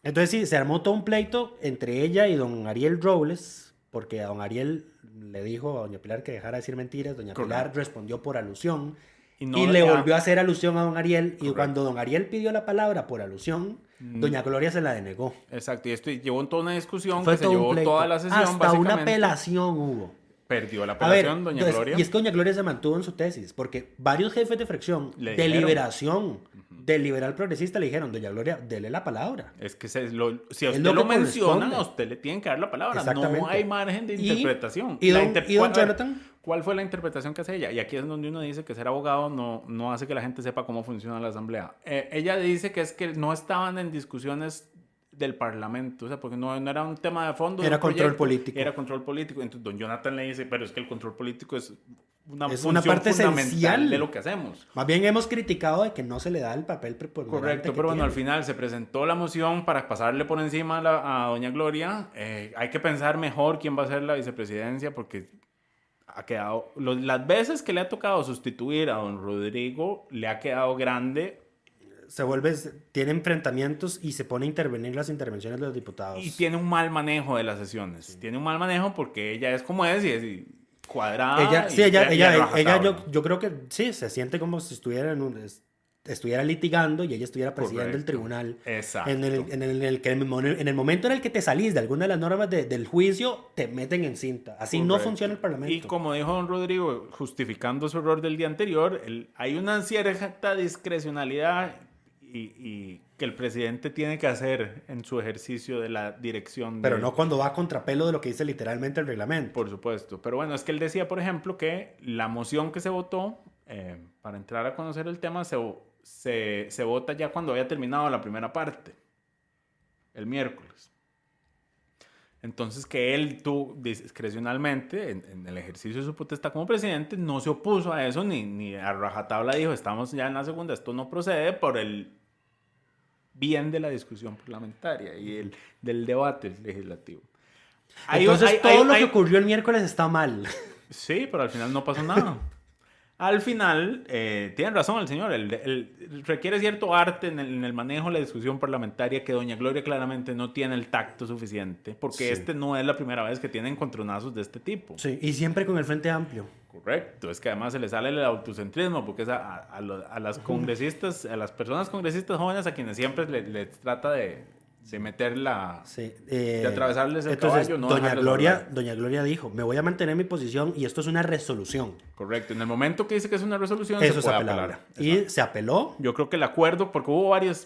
Entonces, sí, se armó todo un pleito entre ella y don Ariel Robles, porque a don Ariel le dijo a doña Pilar que dejara de decir mentiras. Doña Pilar Correcto. respondió por alusión Y no y le ya- volvió a hacer alusión a don Ariel. Y Correcto. cuando don Ariel pidió la palabra por alusión, doña Gloria se la denegó. Exacto. Y esto llevó toda una discusión Fue que se todo un llevó pleito. toda la sesión, Hasta una básicamente. apelación hubo. Perdió la A ver, apelación, doña entonces, Gloria. y es que doña Gloria se mantuvo en su tesis, porque varios jefes de fracción Le de dijeron. liberación, del liberal progresista, le dijeron, doña Gloria, dele la palabra. Es que si a usted Es lo lo, que mencionan, corresponde. a usted le tienen que dar la palabra. Exactamente. No hay margen de Y- interpretación. y La don- y don a ver, Jonathan. ¿Cuál fue la interpretación que hace ella? Y aquí es donde uno dice que ser abogado no hace que la gente sepa cómo funciona la asamblea. Ella dice que es que no estaban en discusiones del parlamento, o sea, porque no era un tema de fondo. de Era un control proyecto, político. Era control político. Entonces, don Jonathan le dice, pero es que el control político es una Es función una parte fundamental esencial de lo que hacemos. Más bien hemos criticado de que no se le da el papel preponderante Correcto, que pero bueno, tiene. al final se presentó la moción para pasarle por encima a doña Gloria. Hay que pensar mejor quién va a ser la vicepresidencia porque ha quedado... las veces que le ha tocado sustituir a don Rodrigo, le ha quedado grande Tiene enfrentamientos y se pone a intervenir las intervenciones de los diputados. y tiene un mal manejo de las sesiones. Tiene un mal manejo porque ella es como es y cuadrada. Ella, y- sí, ella, y a rajatabla. yo creo que sí, se siente como si estuviera estuviera litigando y ella estuviera presidiendo el Correcto. tribunal. Exacto. En el momento en el que te salís de alguna de las normas del juicio, te meten en cinta. Así no Correcto. funciona el Parlamento. Y como dijo don Rodrigo, justificando su error del día anterior, hay una cierta discrecionalidad y que el presidente tiene que hacer en su ejercicio de la dirección. Pero no cuando va a contrapelo de lo que dice literalmente el reglamento. Por supuesto. Pero bueno, es que él decía, por ejemplo, que la moción que se votó, para entrar a conocer el tema, se vota ya cuando había terminado la primera parte, el miércoles. Entonces que él, discrecionalmente, en el ejercicio de su potestad como presidente, no se opuso a eso, ni a rajatabla dijo, estamos ya en la segunda, esto no procede por el bien de la discusión parlamentaria y del debate legislativo. Entonces todo lo que ocurrió el miércoles está mal. Sí, pero al final no pasó nada. Al final, tiene razón el señor, requiere cierto arte en el manejo de la discusión parlamentaria que doña Gloria claramente no tiene el tacto suficiente, porque Sí. no es la primera vez que tienen encontronazos de este tipo. Sí, y siempre con el Frente Amplio. Correcto, es que además se le sale el autocentrismo, porque es a las congresistas, a las personas congresistas jóvenes a quienes siempre les trata de de meterla, Sí. de atravesarles el Entonces, caballo, no doña dejarles Gloria, hablar. doña Gloria dijo, me voy a mantener mi posición y esto es una resolución. Correcto. En el momento que dice que es una resolución, Eso se es puede apelable. apelar. Y se apeló. Yo creo que el acuerdo, porque hubo varios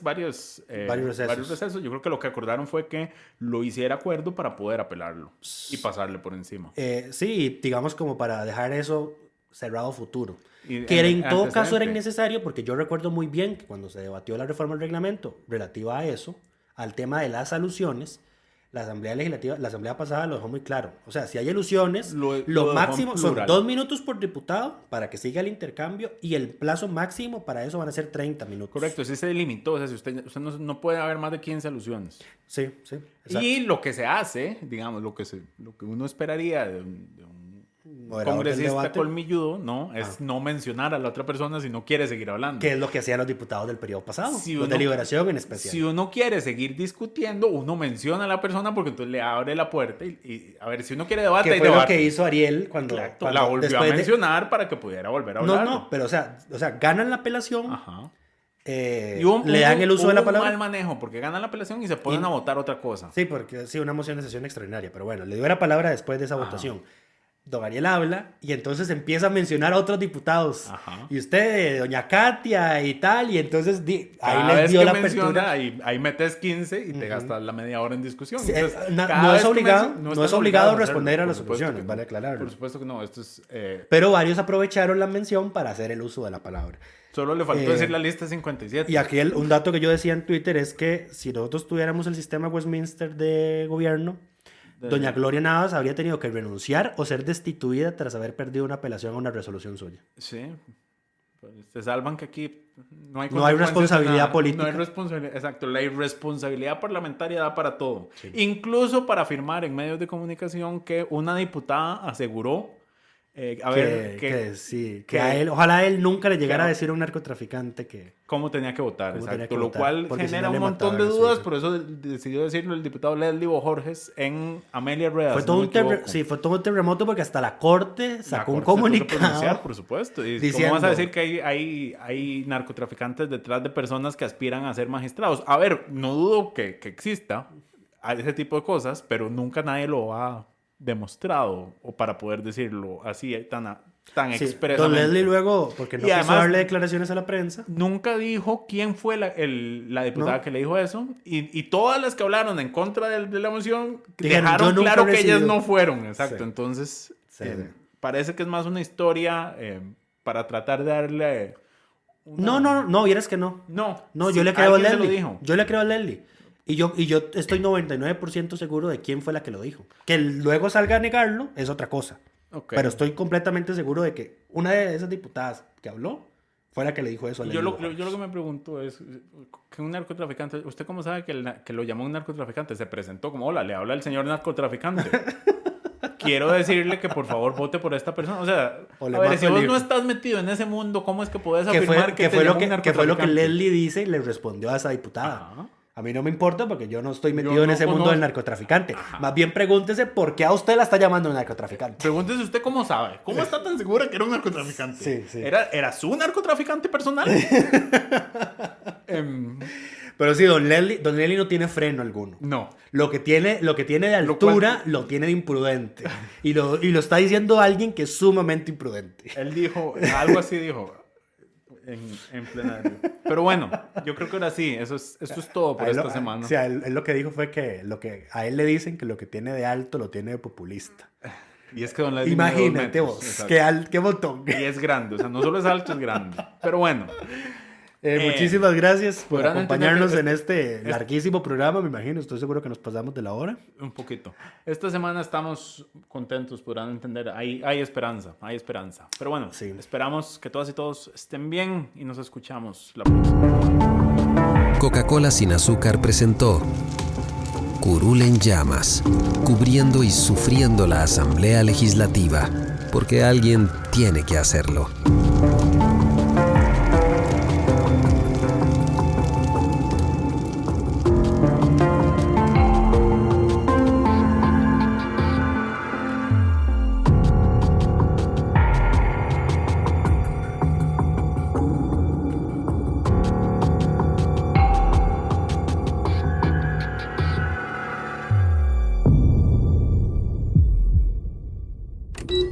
recesos. yo creo que lo que acordaron fue que lo hiciera acuerdo para poder apelarlo y pasarle por encima. Sí, digamos como para dejar eso cerrado futuro. Y Que en todo caso era antecedente. innecesario porque yo recuerdo muy bien que cuando se debatió la reforma del reglamento relativa a eso, al tema de las alusiones, la Asamblea Legislativa, la Asamblea pasada lo dejó muy claro. O sea, si hay alusiones, Lo lo dejó en máximo son plural. 2 minutos por diputado para que siga el intercambio y el plazo máximo para eso van a ser 30 minutos. Correcto, sí se delimitó. O sea, si usted no puede haber más de 15 alusiones. Sí, sí. Exacto. Y lo que se hace, digamos, lo que uno esperaría de un Moderador del congresista debate. colmilludo, ¿no? Es no mencionar a la otra persona si no quiere seguir hablando. Que es lo que hacían los diputados del periodo pasado, Si los uno- de liberación en especial. Si uno quiere seguir discutiendo, uno menciona a la persona porque entonces le abre la puerta y a ver, si uno quiere debate, que hay fue lo debate. que hizo Ariel cuando, Exacto, cuando la volvió a después de- mencionar para que pudiera volver a hablar. No, pero o sea, ganan la apelación, Ajá. le Y dan el uso de la palabra. un mal manejo porque ganan la apelación y se ponen Y- a votar otra cosa. Sí, porque sí, una moción de sesión extraordinaria, pero bueno, le dio la palabra después de esa votación. Don Ariel habla y entonces empieza a mencionar a otros diputados. Ajá. Y usted, doña Katia y tal, y entonces Cada ahí les vez dio que la menciona, apertura. ahí metes 15 y te gastas la media hora en discusión. Sí, Entonces, no cada es vez que obligado- no estás es obligado a hacerlo, responder a por las supuesto soluciones, que vale no. aclararlo. Por supuesto que no, esto es... Pero varios aprovecharon la mención para hacer el uso de la palabra. solo le faltó decir la lista 57. Y aquí un dato que yo decía en Twitter es que si nosotros tuviéramos el sistema Westminster de gobierno, doña Gloria Navas habría tenido que renunciar o ser destituida tras haber perdido una apelación a una resolución suya. Sí. Pues, se salvan que aquí no hay No hay consecuencias de responsabilidad nada. política. No hay responsabilidad. Exacto. La irresponsabilidad parlamentaria da para todo. Incluso para afirmar en medios de comunicación que una diputada aseguró que a él, ojalá a él nunca le llegara que- a decir a un narcotraficante que... cómo tenía que votar. Cómo tenía Exacto. que Lo votar, cual porque si genera no le un montón de mataban a su dudas. hija. Por eso decidió decirlo el diputado Leslie Bojorges en Amelia Rueda. Fue si todo, no me equivoco. sí, fue todo un terremoto porque hasta la corte La sacó un Corte se tuvo que pronunciar, comunicado. por supuesto. ¿Y diciendo- ¿Cómo vas a decir que hay narcotraficantes detrás de personas que aspiran a ser magistrados? A ver, no dudo que exista ese tipo de cosas, pero nunca nadie lo ha demostrado o para poder decirlo así tan Sí, expresamente. don Leslie luego, porque no Y quiso además- darle declaraciones a la prensa. Nunca dijo quién fue la diputada No. que le dijo eso. Y todas las que hablaron en contra de la moción Dijeron, dejaron "Yo nunca claro he que ellas recibido". no fueron. Exacto. Sí. Entonces, Sí, sí. parece que es más una historia para tratar de darle... No, vieras que no. No. No, sí, yo le creo a alguien se lo Leslie. dijo. Yo le creo a Leslie. Y yo estoy 99% seguro de quién fue la que lo dijo. Que luego salga a negarlo es otra cosa. Ok. Pero estoy completamente seguro de que una de esas diputadas que habló fue la que le dijo eso a Y Leslie. yo lo que me pregunto es que un narcotraficante, ¿usted cómo sabe que lo llamó un narcotraficante? Se presentó como, hola, le habla el señor narcotraficante. Quiero decirle que por favor vote por esta persona. O sea, O le a ver, mato si el vos hijo. no estás metido en ese mundo, ¿cómo es que puedes que afirmar fue, que que te fue lo llamó un que fue lo que narcotraficante? Leslie dice y le respondió a esa diputada. Ajá. A mí no me importa porque yo no estoy metido Yo en no ese mundo conozco. del narcotraficante. Más bien pregúntese por qué a usted la está llamando narcotraficante. Pregúntese usted cómo sabe. ¿Cómo está tan segura que era un narcotraficante? Sí, sí. ¿Era su narcotraficante personal? Pero sí, don Leslie no tiene freno alguno. No. Lo que tiene de Lo altura cual- lo tiene de imprudente. Y lo está diciendo alguien que es sumamente imprudente. Él dijo, algo así dijo en plenario. Pero bueno, yo creo que ahora sí, eso es todo por A él esta lo- semana. Sí, él lo que dijo fue que a él le dicen que lo que tiene de alto lo tiene de populista. Y es que don Leslie mide 2 Imagínate metros, vos, exacto. qué botón. Y es grande, o sea, no solo es alto, es grande. Pero bueno, Muchísimas gracias por podrán acompañarnos entender en este larguísimo programa, me imagino. Estoy seguro que nos pasamos de la hora. un poquito. Esta semana estamos contentos, podrán entender. Hay esperanza, hay esperanza. Pero bueno, Sí. esperamos que todas y todos estén bien y nos escuchamos la próxima. Coca-Cola sin azúcar presentó Curul en llamas, cubriendo y sufriendo la Asamblea Legislativa, porque alguien tiene que hacerlo.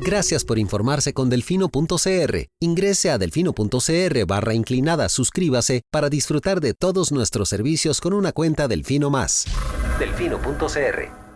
Gracias por informarse con delfino.cr. Ingrese a delfino.cr/inclinada, suscríbase para disfrutar de todos nuestros servicios con una cuenta Delfino Más. Delfino.cr